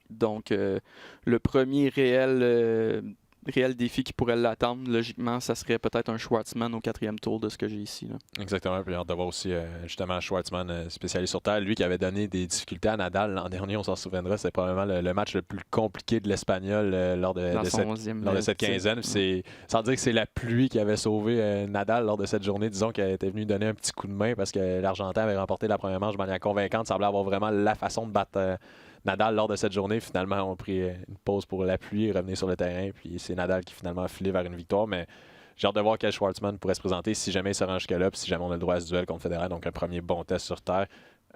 Donc, le premier réel réels défis qui pourraient l'attendre. Logiquement, ça serait peut-être un Schwartzman au 4e tour de ce que j'ai ici. Là. Exactement. Puis on doit voir aussi justement Schwartzman, spécialiste sur terre, lui qui avait donné des difficultés à Nadal l'an dernier, on s'en souviendra, c'est probablement le match le plus compliqué de l'Espagnol lors de cette quinzaine. C'est, sans dire que c'est la pluie qui avait sauvé Nadal lors de cette journée, disons qu'elle était venue donner un petit coup de main parce que l'Argentin avait remporté la première manche de manière convaincante, semblait avoir vraiment la façon de battre Nadal lors de cette journée. Finalement, on a pris une pause pour la pluie et revenir sur le terrain, puis c'est Nadal qui finalement a filé vers une victoire, mais j'ai hâte de voir quel Schwartzman pourrait se présenter si jamais il se rend jusque-là, puis si jamais on a le droit à ce duel contre Federer, donc un premier bon test sur terre.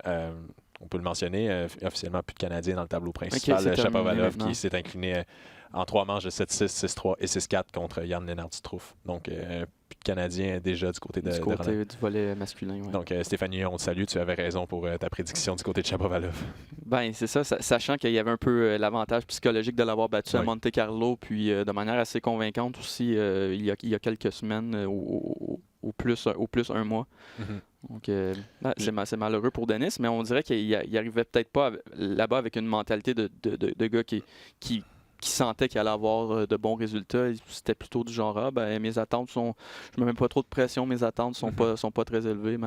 On peut le mentionner, officiellement plus de Canadiens dans le tableau principal. Shapovalov qui s'est incliné en 3 manches de 7-6, 6-3 et 6-4 contre Jan Lennart Struff. Donc, plus de Canadiens déjà du côté de côté du volet masculin. Ouais. Donc, Stéphanie, on te salue. Tu avais raison pour ta prédiction du côté de Shapovalov. Ben, c'est ça, sachant qu'il y avait un peu l'avantage psychologique de l'avoir battu à Monte Carlo, puis de manière assez convaincante aussi il y a quelques semaines, au plus un mois. Donc, c'est malheureux pour Denis, mais on dirait qu'il arrivait peut-être pas là-bas avec une mentalité de gars qui sentait qu'il allait avoir de bons résultats. C'était plutôt du genre, mes attentes sont... Je me mets pas trop de pression, mes attentes sont pas très élevées,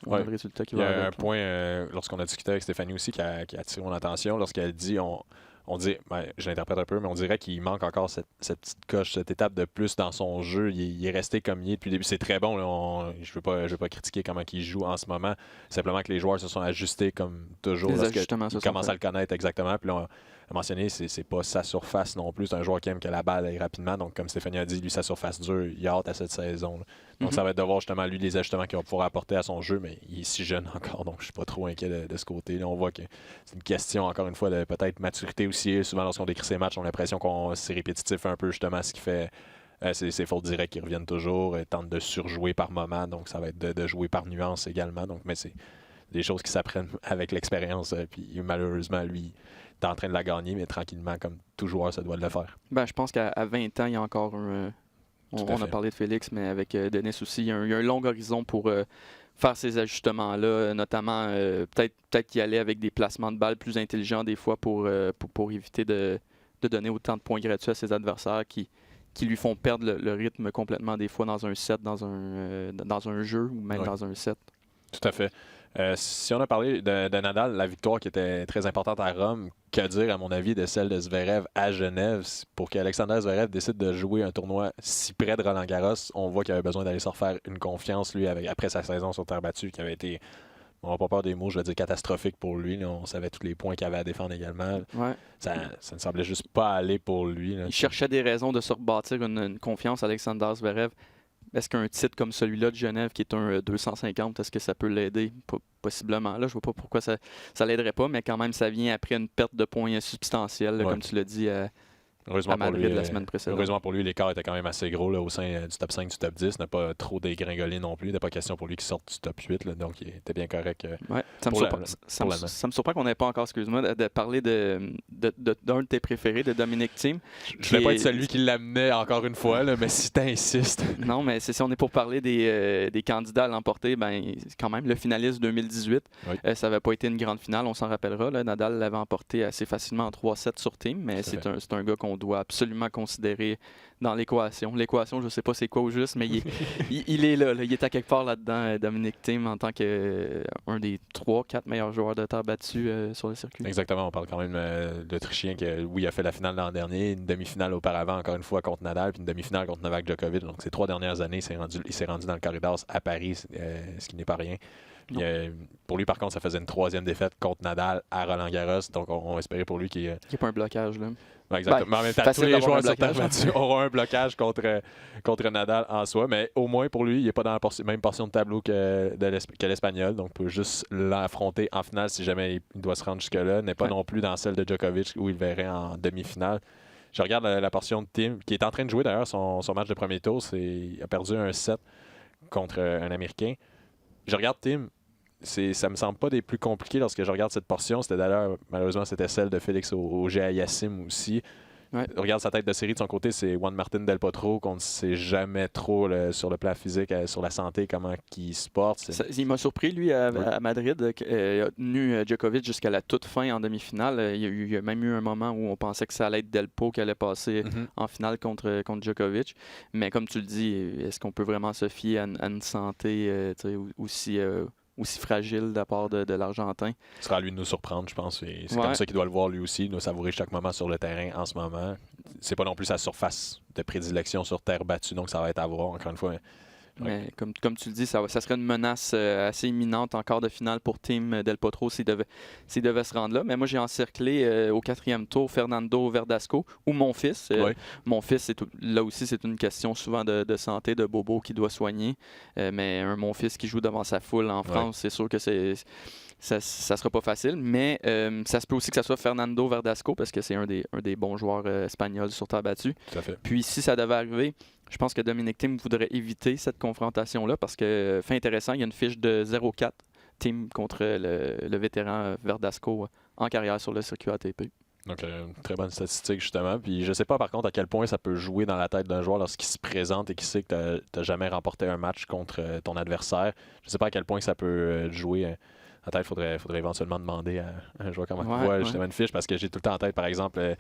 on a le résultat qui va avec. Il y a un point, lorsqu'on a discuté avec Stéphanie aussi, qui a attiré mon attention, lorsqu'elle dit... On dit, je l'interprète un peu, mais on dirait qu'il manque encore cette petite coche, cette étape de plus dans son jeu. Il est resté comme il est depuis le début. C'est très bon. Là, je veux pas critiquer comment il joue en ce moment. Simplement que les joueurs se sont ajustés comme toujours. Ils commencent à le connaître exactement. Puis là, on a mentionné, c'est pas sa surface non plus. C'est un joueur qui aime que la balle aille rapidement. Donc, comme Stéphanie a dit, lui, sa surface dure. Il a hâte à cette saison. Là. Donc, ça va être de voir justement, lui, les ajustements qu'il va pouvoir apporter à son jeu. Mais il est si jeune encore. Donc, je suis pas trop inquiet de ce côté. Là, on voit que c'est une question, encore une fois, de peut-être maturité aussi. Souvent, lorsqu'on décrit ces matchs, on a l'impression que c'est répétitif un peu, justement, ce qui fait ces fautes directes qui reviennent toujours. Tente de surjouer par moment. Donc, ça va être de jouer par nuance également. Donc, mais c'est des choses qui s'apprennent avec l'expérience. Puis, malheureusement, lui, est en train de la gagner, mais tranquillement, comme tout joueur, ça doit le faire. Ben, je pense qu'à 20 ans, il y a encore on a parlé de Félix, mais avec Denis aussi, il y a un long horizon pour faire ces ajustements-là, notamment peut-être y aller avec des placements de balles plus intelligents des fois pour éviter de donner autant de points gratuits à ses adversaires qui lui font perdre le rythme complètement des fois dans un set, dans un jeu ou même dans un set. Tout à fait. Si on a parlé de Nadal, la victoire qui était très importante à Rome, que dire à mon avis de celle de Zverev à Genève pour qu'Alexander Zverev décide de jouer un tournoi si près de Roland-Garros? On voit qu'il avait besoin d'aller se refaire une confiance, lui, après sa saison sur terre battue, qui avait été, on n'a pas peur des mots, je veux dire catastrophique pour lui. Là. On savait tous les points qu'il avait à défendre également. Ouais. Ça ne semblait juste pas aller pour lui. Là. Il cherchait des raisons de se rebâtir une confiance, Alexander Zverev. Est-ce qu'un titre comme celui-là de Genève, qui est un 250, est-ce que ça peut l'aider? Possiblement. Là, je vois pas pourquoi ça l'aiderait pas, mais quand même, ça vient après une perte de points substantielle, là, comme tu l'as dit à Madrid la semaine précédente. Heureusement pour lui, l'écart était quand même assez gros là, au sein du top 5, du top 10. N'a pas trop dégringolé non plus. Il n'était pas question pour lui qu'il sorte du top 8. Là, donc, il était bien correct. Ça me surprend qu'on n'ait pas encore, excuse-moi, de parler d'un de tes préférés, de Dominic Thiem. Je ne voulais pas être celui qui l'amenait encore une fois, là, mais si tu insistes. Non, mais si on est pour parler des candidats à l'emporter, c'est quand même le finaliste 2018. Oui. Ça n'avait pas été une grande finale, on s'en rappellera. Là. Nadal l'avait emporté assez facilement en 3-7 sur Thiem, mais c'est un gars qu'on doit absolument considérer dans l'équation. L'équation, je ne sais pas c'est quoi au juste, mais il est là. Il est à quelque part là-dedans, Dominic Thiem, en tant qu'un des 3-4 meilleurs joueurs de terre battus sur le circuit. Exactement. On parle quand même d'Autrichien qui, oui, a fait la finale l'an dernier, une demi-finale auparavant, encore une fois, contre Nadal, puis une demi-finale contre Novak Djokovic. Donc, ces 3 dernières années, il s'est rendu dans le corridor à Paris, ce qui n'est pas rien. Pour lui, par contre, ça faisait une 3e défaite contre Nadal à Roland-Garros. Donc, on espérait pour lui qu'il n'y ait pas un blocage. Là. Exactement. Mais en même temps, tous les joueurs sur terre battue auront un blocage contre Nadal en soi. Mais au moins, pour lui, il n'est pas dans la même portion de tableau que l'Espagnol. Donc, il peut juste l'affronter en finale si jamais il doit se rendre jusque-là. N'est pas non plus dans celle de Djokovic où il verrait en demi-finale. Je regarde la portion de Thiem, qui est en train de jouer d'ailleurs son match de premier tour. Il a perdu un set contre un Américain. Je regarde Thiem. Ça me semble pas des plus compliqués lorsque je regarde cette portion. C'était d'ailleurs, malheureusement, c'était celle de Félix Auger-Aliassime aussi. Ouais. Regarde sa tête de série de son côté, c'est Juan Martín del Potro, qu'on ne sait jamais trop sur le plan physique, sur la santé, comment il se porte. Il m'a surpris, lui, à Madrid. Il a tenu Djokovic jusqu'à la toute fin en demi-finale. Il y a même eu un moment où on pensait que ça allait être Delpo qui allait passer en finale contre Djokovic. Mais comme tu le dis, est-ce qu'on peut vraiment se fier à une santé aussi fragile de la part de l'Argentin? Ce sera à lui de nous surprendre, je pense. C'est comme ça qu'il doit le voir lui aussi, de savourer chaque moment sur le terrain en ce moment. C'est pas non plus sa surface de prédilection sur terre battue, donc ça va être à voir, encore une fois. Mais comme tu le dis, ça serait une menace assez imminente en quart de finale pour Team Del Potro s'il devait se rendre là. Mais moi, j'ai encerclé au 4e tour Fernando Verdasco ou mon fils. Mon fils, là aussi, c'est une question souvent de santé, de bobo qui doit soigner. Mais mon fils qui joue devant sa foule en France, c'est sûr que ça sera pas facile. Mais ça se peut aussi que ça soit Fernando Verdasco parce que c'est un des bons joueurs espagnols sur terre battue. Tout à fait. Puis si ça devait arriver, je pense que Dominic Thiem voudrait éviter cette confrontation-là parce que, fait intéressant, il y a une fiche de 0-4 Thiem contre le vétéran Verdasco en carrière sur le circuit ATP. Donc, une très bonne statistique, justement. Puis, je sais pas, par contre, à quel point ça peut jouer dans la tête d'un joueur lorsqu'il se présente et qu'il sait que tu n'as jamais remporté un match contre ton adversaire. Je sais pas à quel point ça peut jouer. En tête, il faudrait éventuellement demander à un joueur comment il voit justement une fiche parce que j'ai tout le temps en tête, par exemple...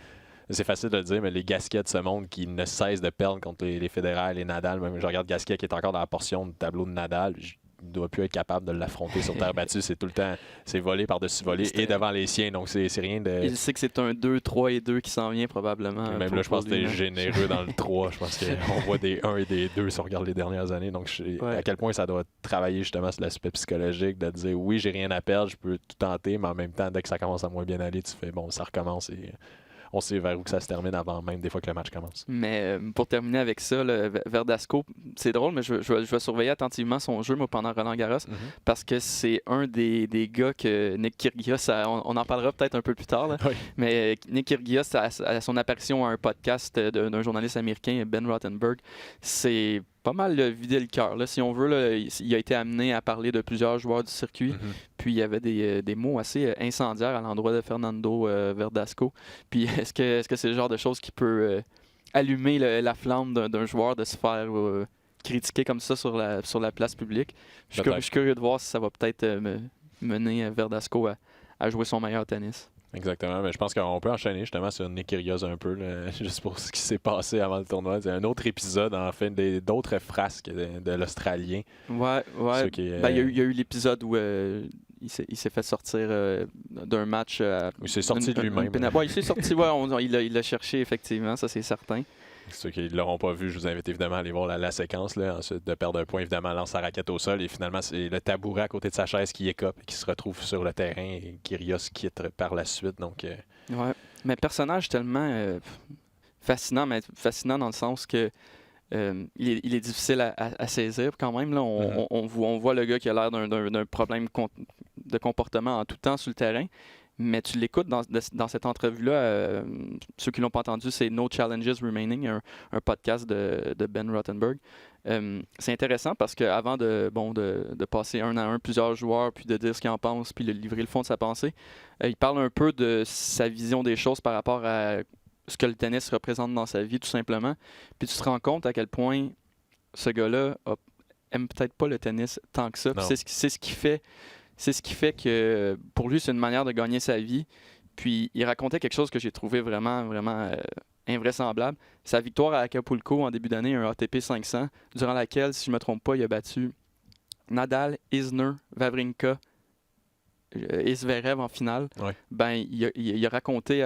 c'est facile de le dire, mais les Gasquet de ce monde qui ne cessent de perdre contre les Federer, les Nadal. Même je regarde Gasquet qui est encore dans la portion du tableau de Nadal. Il ne doit plus être capable de l'affronter sur terre battue. C'est tout le temps, c'est volé par-dessus volé et devant les siens. Donc, c'est rien de... Il sait que c'est un 2, 3 et 2 qui s'en vient probablement. Même là, je pense que t'es généreux dans le 3. Je pense qu'on voit des 1 et des 2 si on regarde les dernières années. Donc, à quel point ça doit travailler justement sur l'aspect psychologique, de dire oui, j'ai rien à perdre, je peux tout tenter, mais en même temps, dès que ça commence à moins bien aller, tu fais bon, ça recommence et... on sait vers où que ça se termine avant même des fois que le match commence. Mais pour terminer avec ça, Verdasco, c'est drôle, mais je vais surveiller attentivement son jeu moi, pendant Roland-Garros parce que c'est un des gars que Nick Kyrgios, on en parlera peut-être un peu plus tard, là, mais Nick Kyrgios, à son apparition à un podcast d'un journaliste américain, Ben Rothenberg, c'est pas mal vidé le cœur. Si on veut, là, il a été amené à parler de plusieurs joueurs du circuit. Puis il y avait des mots assez incendiaires à l'endroit de Fernando Verdasco. Puis est-ce que c'est le genre de choses qui peut allumer la flamme d'un joueur de se faire critiquer comme ça sur la place publique? Je suis curieux de voir si ça va peut-être mener Verdasco à jouer son meilleur tennis. Exactement, mais je pense qu'on peut enchaîner justement sur Nick Kyrgios un peu, là, juste pour ce qui s'est passé avant le tournoi. C'est un autre épisode, en fait, d'autres frasques de l'Australien. Ouais. Il y a eu l'épisode où il s'est fait sortir d'un match. Il s'est sorti de lui-même. Il s'est sorti, il l'a cherché, effectivement, ça c'est certain. Ceux qui ne l'auront pas vu, je vous invite évidemment à aller voir la séquence. Là. Ensuite, de perdre un point, évidemment, lance sa raquette au sol. Et finalement, c'est le tabouret à côté de sa chaise qui écope et qui se retrouve sur le terrain. Et Kyrgios quitte par la suite. Donc, ouais. Mais personnage tellement fascinant, mais fascinant dans le sens que il est difficile à saisir quand même. Là, on voit le gars qui a l'air d'un problème de comportement en tout temps sur le terrain. Mais tu l'écoutes dans cette entrevue-là. Ceux qui ne l'ont pas entendu, c'est No Challenges Remaining, un podcast de Ben Rothenberg. C'est intéressant parce qu'avant de passer 1 à 1 plusieurs joueurs, puis de dire ce qu'ils en pensent, puis de livrer le fond de sa pensée, il parle un peu de sa vision des choses par rapport à ce que le tennis représente dans sa vie, tout simplement. Puis tu te rends compte à quel point ce gars-là aime peut-être pas le tennis tant que ça. C'est ce qui fait... C'est ce qui fait que pour lui, c'est une manière de gagner sa vie. Puis il racontait quelque chose que j'ai trouvé vraiment, vraiment invraisemblable. Sa victoire à Acapulco en début d'année, un ATP 500, durant laquelle, si je ne me trompe pas, il a battu Nadal, Isner, Wawrinka et Zverev en finale. Ouais. Il a raconté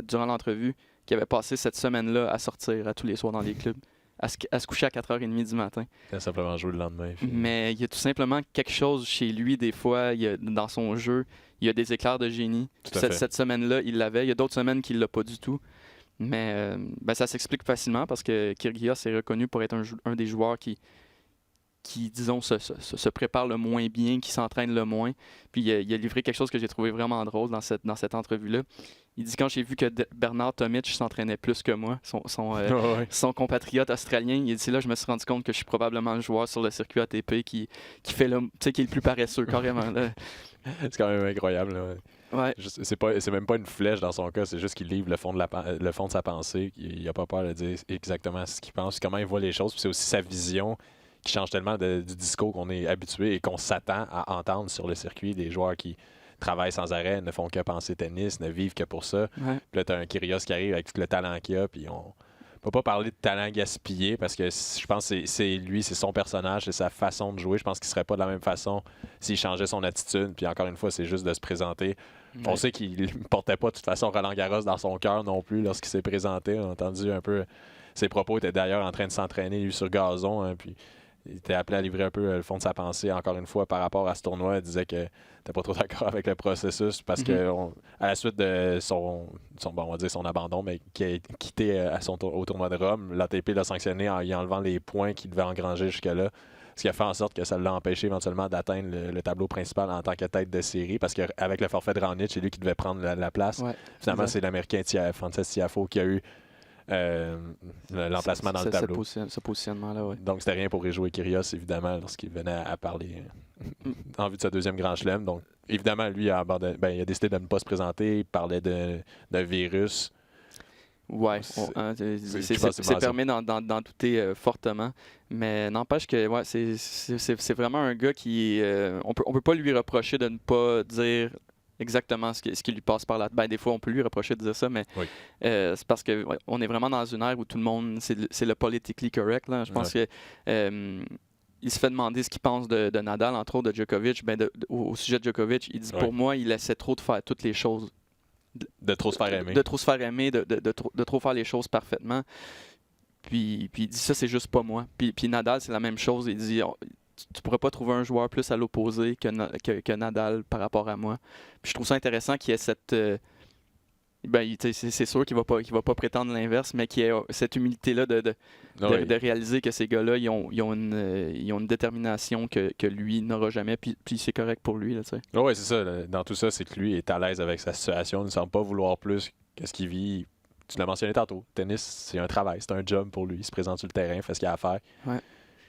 durant l'entrevue qu'il avait passé cette semaine-là à sortir à tous les soirs dans les clubs. À se coucher à 4h30 du matin. Il a simplement joué le lendemain. Mais il y a tout simplement quelque chose chez lui, des fois, dans son jeu, il y a des éclairs de génie. Cette semaine-là, il l'avait. Il y a d'autres semaines qu'il ne l'a pas du tout. Mais ça s'explique facilement parce que Kyrgios est reconnu pour être un des joueurs qui disons, se prépare le moins bien, qui s'entraîne le moins. Puis il a livré quelque chose que j'ai trouvé vraiment drôle dans cette entrevue-là. Il dit, quand j'ai vu que Bernard Tomic s'entraînait plus que moi, son compatriote australien, il dit, là, je me suis rendu compte que je suis probablement le joueur sur le circuit ATP qui est le plus paresseux, carrément. Là. C'est quand même incroyable. Là. Ouais. C'est même pas une flèche dans son cas, c'est juste qu'il livre le fond de sa pensée. Il n'a pas peur de dire exactement ce qu'il pense, comment il voit les choses. Puis c'est aussi sa vision qui change tellement du discours qu'on est habitué et qu'on s'attend à entendre sur le circuit. Des joueurs qui travaillent sans arrêt, ne font que penser tennis, ne vivent que pour ça. Ouais. Puis là, tu as un Kyrgios qui arrive avec tout le talent qu'il a, puis on peut pas parler de talent gaspillé parce que je pense que c'est lui, c'est son personnage, c'est sa façon de jouer. Je pense qu'il serait pas de la même façon s'il changeait son attitude. Puis encore une fois, c'est juste de se présenter. Ouais. On sait qu'il ne portait pas de toute façon Roland Garros dans son cœur non plus lorsqu'il s'est présenté. On a entendu un peu ses propos. Il était d'ailleurs en train de s'entraîner, lui, sur gazon. Hein, puis il était appelé à livrer un peu le fond de sa pensée, encore une fois, par rapport à ce tournoi. Il disait que n'était pas trop d'accord avec le processus parce que à la suite de son abandon, mais qui a quitté au tournoi de Rome, l'ATP l'a sanctionné en y enlevant les points qu'il devait engranger jusque-là. Ce qui a fait en sorte que ça l'a empêché éventuellement d'atteindre le tableau principal en tant que tête de série parce qu'avec le forfait de Raonic, c'est lui qui devait prendre la place. Ouais, finalement, c'est l'Américain Frances Tiafoe qui a eu l'emplacement dans le tableau. Ce positionnement-là, oui. Donc, c'était rien pour rejouer Kyrgios, évidemment, lorsqu'il venait à parler en vue de sa deuxième Grand Chelem. Donc, évidemment, lui, il a décidé de ne pas se présenter. Il parlait d'un virus. Oui, c'est permis d'en douter fortement. Mais n'empêche que c'est vraiment un gars qui... on peut pas lui reprocher de ne pas dire exactement ce qui lui passe par la tête. Des fois, on peut lui reprocher de dire ça, mais c'est parce qu'on est vraiment dans une ère où tout le monde... C'est le politically correct. Là. Je pense que... il se fait demander ce qu'il pense de Nadal, entre autres de Djokovic. Au sujet de Djokovic, il dit pour moi, il essaie trop de faire toutes les choses. De trop se faire aimer. De trop se faire aimer, de trop faire les choses parfaitement. Puis il dit ça, c'est juste pas moi. Puis Nadal, c'est la même chose. Il dit tu pourrais pas trouver un joueur plus à l'opposé que Nadal par rapport à moi. Puis je trouve ça intéressant qu'il y ait cette... c'est sûr qu'il va pas prétendre l'inverse, mais qu'il y ait cette humilité-là de réaliser que ces gars-là, ils ont une détermination que lui n'aura jamais, puis c'est correct pour lui. Oui, c'est ça. Dans tout ça, c'est que lui est à l'aise avec sa situation. Il ne semble pas vouloir plus que ce qu'il vit. Tu l'as mentionné tantôt. Tennis, c'est un travail, c'est un job pour lui. Il se présente sur le terrain, fait ce qu'il a à faire. Ouais.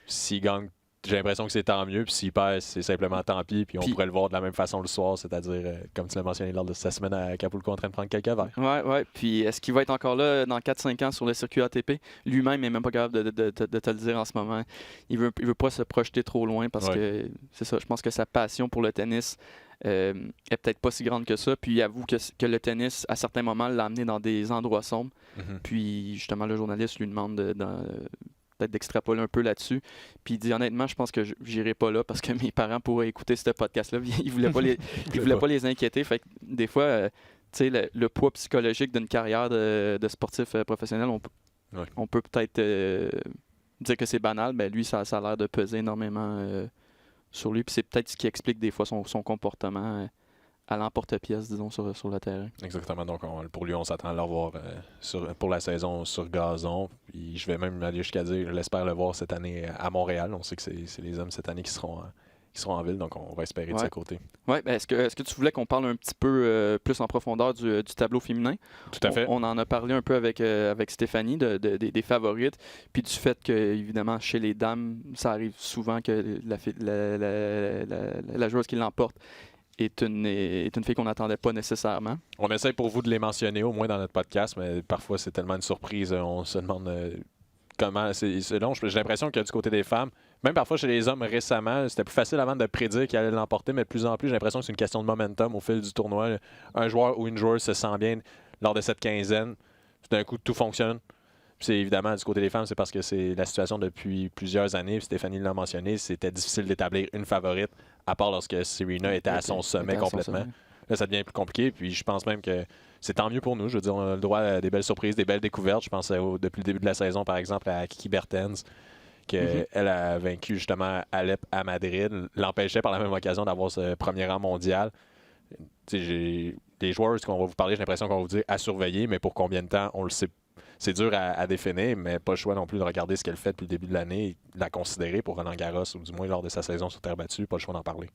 S'il gagne, j'ai l'impression que c'est tant mieux, puis s'il perd, c'est simplement tant pis, puis on pourrait le voir de la même façon le soir, c'est-à-dire, comme tu l'as mentionné lors de sa semaine à Acapulco, en train de prendre quelques verres. Oui. Puis est-ce qu'il va être encore là dans 4-5 ans sur le circuit ATP? Lui-même n'est même pas capable de te le dire en ce moment. Il veut pas se projeter trop loin parce que, c'est ça, je pense que sa passion pour le tennis est peut-être pas si grande que ça. Puis il avoue que le tennis, à certains moments, l'a amené dans des endroits sombres. Puis justement, le journaliste lui demande peut-être d'extrapoler un peu là-dessus. Puis il dit honnêtement, je pense que j'irai pas là parce que mes parents pourraient écouter ce podcast-là. Ils voulaient pas les inquiéter. Fait que des fois, tu sais, le poids psychologique d'une carrière de sportif professionnel, on peut peut-être dire que c'est banal. Ben lui, ça a l'air de peser énormément sur lui. Puis c'est peut-être ce qui explique des fois son comportement à l'emporte-pièce, disons, sur le terrain. Exactement. Donc, pour lui, on s'attend à le revoir pour la saison sur gazon. Puis je vais même aller jusqu'à dire, je l'espère le voir cette année à Montréal. On sait que c'est les hommes cette année qui seront en ville, donc on va espérer de ce côté. Oui, est-ce que tu voulais qu'on parle un petit peu plus en profondeur du tableau féminin? Tout à fait. On en a parlé un peu avec Stéphanie des favorites, puis du fait que, évidemment, chez les dames, ça arrive souvent que la joueuse qui l'emporte est une fille qu'on n'attendait pas nécessairement. On essaie pour vous de les mentionner au moins dans notre podcast, mais parfois c'est tellement une surprise, on se demande comment c'est long. J'ai l'impression que du côté des femmes, même parfois chez les hommes récemment, c'était plus facile avant de prédire qui allait l'emporter, mais de plus en plus, j'ai l'impression que c'est une question de momentum au fil du tournoi. Un joueur ou une joueuse se sent bien lors de cette quinzaine, tout d'un coup tout fonctionne. Puis c'est évidemment du côté des femmes, c'est parce que c'est la situation depuis plusieurs années. Stéphanie l'a mentionné, c'était difficile d'établir une favorite, à part lorsque Serena était à son sommet complètement. Là, ça devient plus compliqué. Puis je pense même que c'est tant mieux pour nous. Je veux dire, on a le droit à des belles surprises, des belles découvertes. Je pense depuis le début de la saison, par exemple, à Kiki Bertens, qu'elle a vaincu justement Alep à Madrid, l'empêchait par la même occasion d'avoir ce premier rang mondial. J'ai des joueurs qu'on va vous parler, j'ai l'impression qu'on va vous dire à surveiller, mais pour combien de temps, on le sait. C'est dur à définir, mais pas le choix non plus de regarder ce qu'elle fait depuis le début de l'année et de la considérer pour Roland Garros, ou du moins lors de sa saison sur terre battue. Pas le choix d'en parler.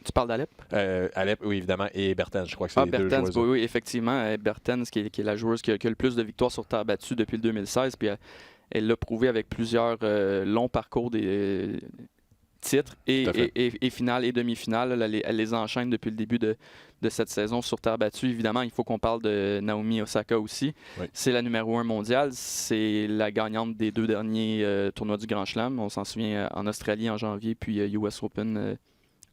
Tu parles d'Alep? Alep, oui, évidemment, et Bertens. Je crois que c'est les deux joueuses. Oui, effectivement. Bertens, qui est la joueuse qui a le plus de victoires sur terre battue depuis le 2016. Puis elle l'a prouvé avec plusieurs longs parcours titre et finale et demi-finale. Elle les enchaîne depuis le début de cette saison sur terre battue. Évidemment, il faut qu'on parle de Naomi Osaka aussi. Oui. C'est la numéro 1 mondiale. C'est la gagnante des 2 derniers tournois du Grand Chelem. On s'en souvient en Australie en janvier, puis US Open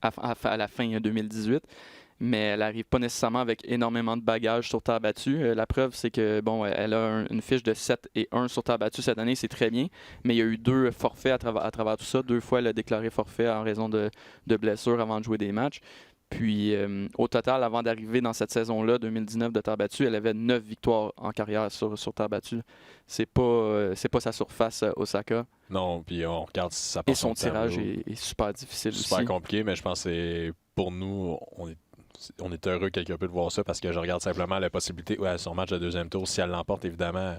à la fin 2018. Mais elle n'arrive pas nécessairement avec énormément de bagages sur terre battue. La preuve, c'est que elle a une fiche de 7-1 sur terre battue cette année, c'est très bien. Mais il y a eu 2 forfaits à travers tout ça. 2 fois, elle a déclaré forfait en raison de blessures avant de jouer des matchs. Puis, au total, avant d'arriver dans cette saison-là, 2019 de terre battue, elle avait 9 victoires en carrière sur terre battue. C'est pas sa surface, Osaka. Non, puis on regarde sa Et son portion de tirage tableau. est super difficile aussi. Super compliqué, mais je pense que c'est pour nous, on est heureux quelque peu de voir ça parce que je regarde simplement la possibilité, son match de deuxième tour, si elle l'emporte évidemment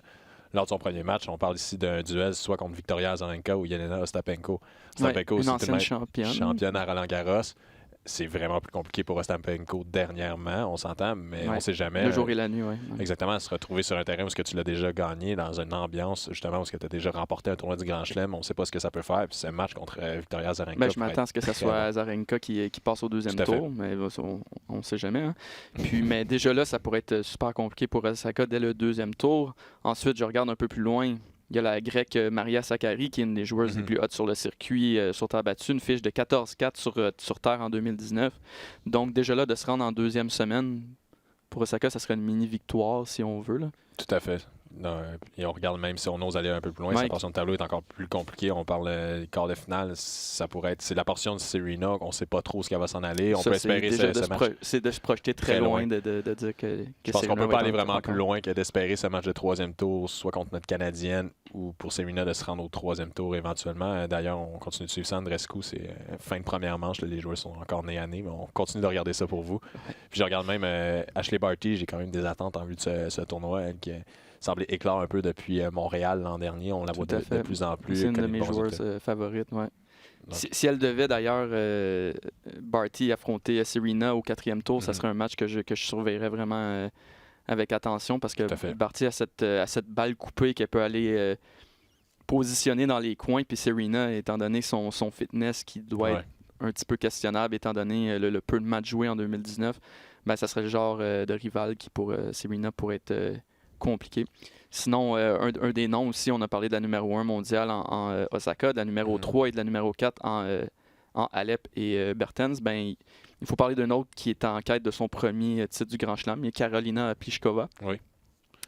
lors de son premier match, on parle ici d'un duel soit contre Victoria Azarenka ou Jelena Ostapenko. Ostapenko, une c'est ancienne championne à Roland-Garros. C'est vraiment plus compliqué pour Ostapenko dernièrement, on s'entend, mais on ne sait jamais. Le jour et la nuit, oui. Exactement, se retrouver sur un terrain où tu l'as déjà gagné, dans une ambiance justement où tu as déjà remporté un tournoi du Grand Chelem, on ne sait pas ce que ça peut faire. Puis ce match contre Victoria Azarenka. Je m'attends à ce que ce soit Azarenka qui passe au deuxième tour, mais on ne sait jamais. Hein. Puis, mais déjà là, ça pourrait être super compliqué pour Osaka dès le deuxième tour. Ensuite, je regarde un peu plus loin. Il y a la Grecque Maria Sakkari, qui est une des joueuses les plus hautes sur le circuit sur terre battue, une fiche de 14-4 sur terre en 2019. Donc déjà là, de se rendre en deuxième semaine, pour Osaka, ça serait une mini-victoire si on veut. Là. Tout à fait. Non, et on regarde même si on ose aller un peu plus loin, sa portion de tableau est encore plus compliquée. On parle quart de finale, ça pourrait être. C'est la portion de Serena, on ne sait pas trop ce qu'elle va s'en aller. On peut espérer ce match. C'est de se projeter très loin de dire que je pense qu'on ne peut pas aller vraiment encore plus loin que d'espérer ce match de troisième tour, soit contre notre Canadienne ou pour Serena de se rendre au troisième tour éventuellement. D'ailleurs, on continue de suivre ça. Andreescu, c'est fin de première manche. Là, les joueurs sont encore nés à nez, mais on continue de regarder ça pour vous. Puis je regarde même Ashley Barty, j'ai quand même des attentes en vue de ce tournoi. Elle qui semblait éclore un peu depuis Montréal l'an dernier. On la voit de plus en plus. C'est une de mes joueuses favorites, oui. Si elle devait d'ailleurs, Barty, affronter Serena au 4e tour, ça serait un match que je surveillerais vraiment avec attention parce que Barty a cette balle coupée qu'elle peut aller positionner dans les coins. Puis Serena, étant donné son fitness qui doit être un petit peu questionnable, étant donné le peu de matchs joués en 2019, ça serait le genre de rival qui, pour Serena, pourrait être compliqué. Sinon, un des noms aussi, on a parlé de la numéro 1 mondiale en Osaka, de la numéro 3 et de la numéro 4 en Alep et Bertens. Il faut parler d'un autre qui est en quête de son premier titre du Grand Chelem, Karolina Pliskova. Oui.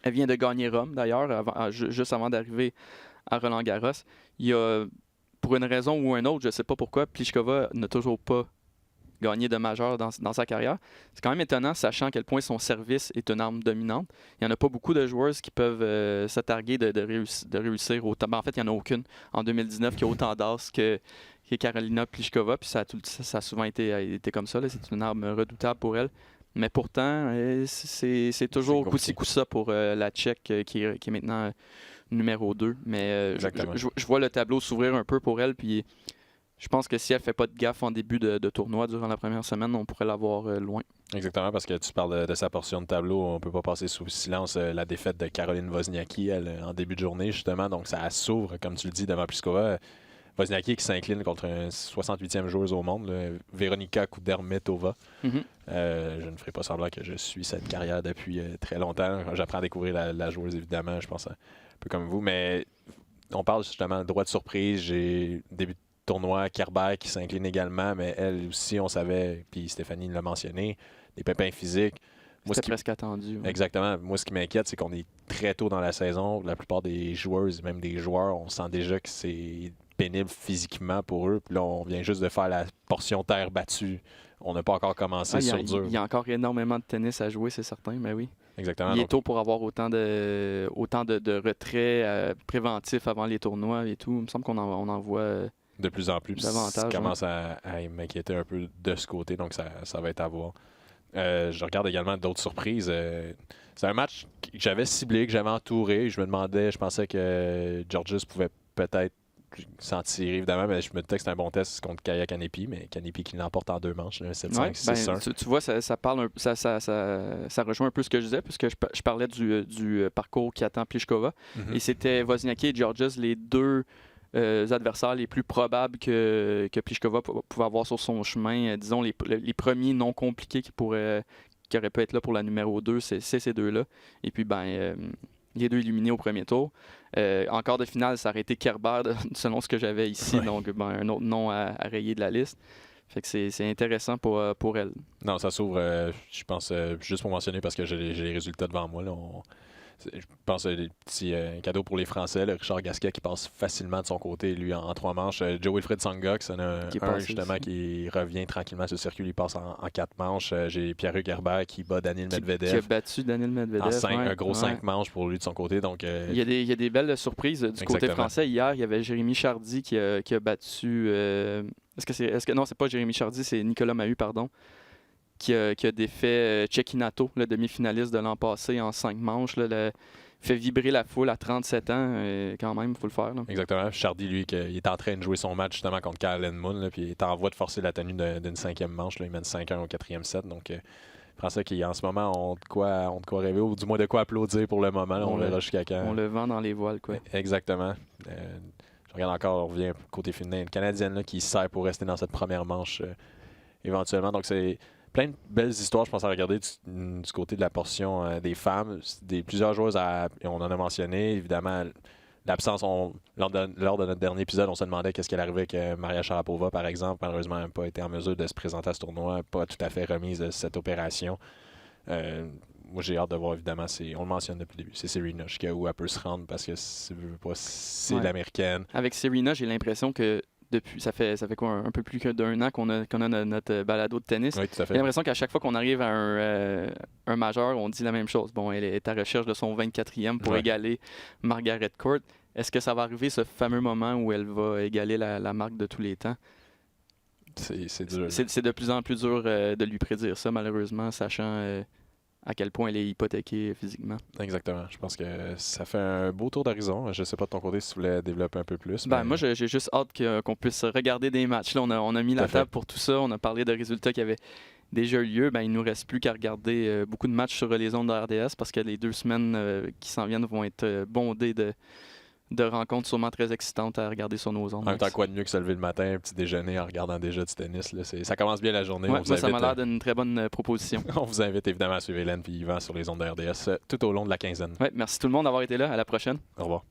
Elle vient de gagner Rome, d'ailleurs, juste avant d'arriver à Roland-Garros. Il y a, pour une raison ou une autre, je ne sais pas pourquoi, Pliskova n'a toujours pas gagné de majeur dans sa carrière. C'est quand même étonnant, sachant à quel point son service est une arme dominante. Il n'y en a pas beaucoup de joueuses qui peuvent se targuer de réussir autant. En fait, il n'y en a aucune en 2019 qui a autant d'as que Karolina Pliskova. Puis ça a souvent été comme ça. Là. C'est une arme redoutable pour elle. Mais pourtant, c'est toujours coup-ci, coup-ça pour la Tchèque qui est maintenant numéro 2. Mais je vois le tableau s'ouvrir un peu pour elle. Puis je pense que si elle ne fait pas de gaffe en début de tournoi durant la première semaine, on pourrait l'avoir loin. Exactement, parce que tu parles de sa portion de tableau. On ne peut pas passer sous silence la défaite de Caroline Wozniacki en début de journée, justement. Donc, ça s'ouvre, comme tu le dis, devant Pliskova. Wozniacki qui s'incline contre une 68e joueuse au monde, Veronika Kudermetova. Je ne ferai pas semblant que je suis cette carrière depuis très longtemps. J'apprends à découvrir la joueuse, évidemment, je pense un peu comme vous. Mais on parle justement de droit de surprise. J'ai début de tournoi, Kerber qui s'incline également, mais elle aussi, on savait, puis Stéphanie l'a mentionné, des pépins physiques. C'était presque attendu. Ouais. Exactement. Moi, ce qui m'inquiète, c'est qu'on est très tôt dans la saison. La plupart des joueuses, même des joueurs, on sent déjà que c'est pénible physiquement pour eux. Puis là, on vient juste de faire la portion terre battue. On n'a pas encore commencé sur dur. Il y a encore énormément de tennis à jouer, c'est certain, mais oui. Exactement. Il est tôt pour avoir autant de retraits préventifs avant les tournois et tout. Il me semble qu'on en voit de plus en plus. Ça commence à m'inquiéter un peu de ce côté, donc ça va être à voir. Je regarde également d'autres surprises. C'est un match que j'avais ciblé, que j'avais entouré. Je me demandais, je pensais que Georges pouvait peut-être s'en tirer, évidemment, mais je me disais que c'était un bon test contre Kaya Kanepi, mais Kanepi qui l'emporte en 2 manches, 7-5, 6-1. Tu vois, ça rejoint un peu ce que je disais, puisque je parlais du parcours qui attend Pliskova. Et c'était Wozniacki et Georges, les deux adversaires les plus probables que Pliskova pouvait avoir sur son chemin. Disons, les premiers non compliqués qui auraient pu être là pour la numéro 2, c'est ces deux-là. Et puis, les deux éliminés au premier tour. En quart de finale, ça aurait été Kerber, selon ce que j'avais ici. Ouais. Donc, un autre nom à rayer de la liste. Fait que c'est intéressant pour elle. Non, ça s'ouvre, je pense, juste pour mentionner, parce que j'ai les résultats devant moi. Là, je pense des petits cadeaux pour les Français. Là, Richard Gasquet qui passe facilement de son côté, lui, en 3 manches. Joe Wilfried Tsonga, qui justement, qui revient tranquillement sur le circuit. Il passe en 4 manches. J'ai Pierre-Hugues Herbert qui bat Daniil Medvedev. Qui a battu Daniil Medvedev. Un gros 5 manches pour lui de son côté. Donc, il y a des belles surprises du côté français. Hier, il y avait Jérémy Chardy qui a battu... Non, c'est pas Jérémy Chardy, c'est Nicolas Mahut, pardon. Qui a défait Cecchinato, le demi-finaliste de l'an passé en 5 manches. Là, fait vibrer la foule à 37 ans. Quand même, il faut le faire. Là. Exactement. Chardy, lui, il est en train de jouer son match justement contre Kyle Moon. Là, puis il est en voie de forcer la tenue d'une 5e manche. Là. Il mène 5-1 au 4e set. Donc, Français qui, en ce moment, ont de quoi rêver, ou du moins de quoi applaudir pour le moment. Là, on verra jusqu'à quand. On le vend dans les voiles. Quoi. Exactement. Je regarde encore, on revient côté féminin. Une Canadienne là, qui sert pour rester dans cette première manche éventuellement. Donc, c'est plein de belles histoires, je pense, à regarder du côté de la portion des femmes. Plusieurs joueuses, on en a mentionné, évidemment, l'absence. Lors de notre dernier épisode, on se demandait qu'est-ce qui allait arriver avec Maria Sharapova, par exemple. Malheureusement, elle n'a pas été en mesure de se présenter à ce tournoi, pas tout à fait remise de cette opération. Moi, j'ai hâte de voir, évidemment, on le mentionne depuis le début, c'est Serena, jusqu'à où elle peut se rendre, parce que c'est l'américaine. Avec Serena, j'ai l'impression que depuis, ça fait quoi, un peu plus que d'1 an qu'on a notre balado de tennis. Oui, tout à fait. J'ai l'impression qu'à chaque fois qu'on arrive à un majeur, on dit la même chose. Bon, elle est à recherche de son 24e pour égaler Margaret Court. Est-ce que ça va arriver, ce fameux moment où elle va égaler la marque de tous les temps? C'est dur. C'est de plus en plus dur de lui prédire ça, malheureusement, sachant à quel point elle est hypothéquée physiquement. Exactement. Je pense que ça fait un beau tour d'horizon. Je ne sais pas de ton côté si tu voulais développer un peu plus. Moi, j'ai juste hâte qu'on puisse regarder des matchs. Là, on a mis la table pour tout ça. On a parlé de résultats qui avaient déjà eu lieu. Il ne nous reste plus qu'à regarder beaucoup de matchs sur les ondes de RDS parce que les 2 semaines qui s'en viennent vont être bondées de rencontres sûrement très excitantes à regarder sur nos ondes. En même temps, quoi de mieux que se lever le matin, un petit déjeuner en regardant déjà du tennis. Là, ça commence bien la journée. Ouais, ça m'a l'air d'une très bonne proposition. On vous invite évidemment à suivre Hélène et Yvan sur les ondes de RDS tout au long de la quinzaine. Ouais, merci tout le monde d'avoir été là. À la prochaine. Au revoir.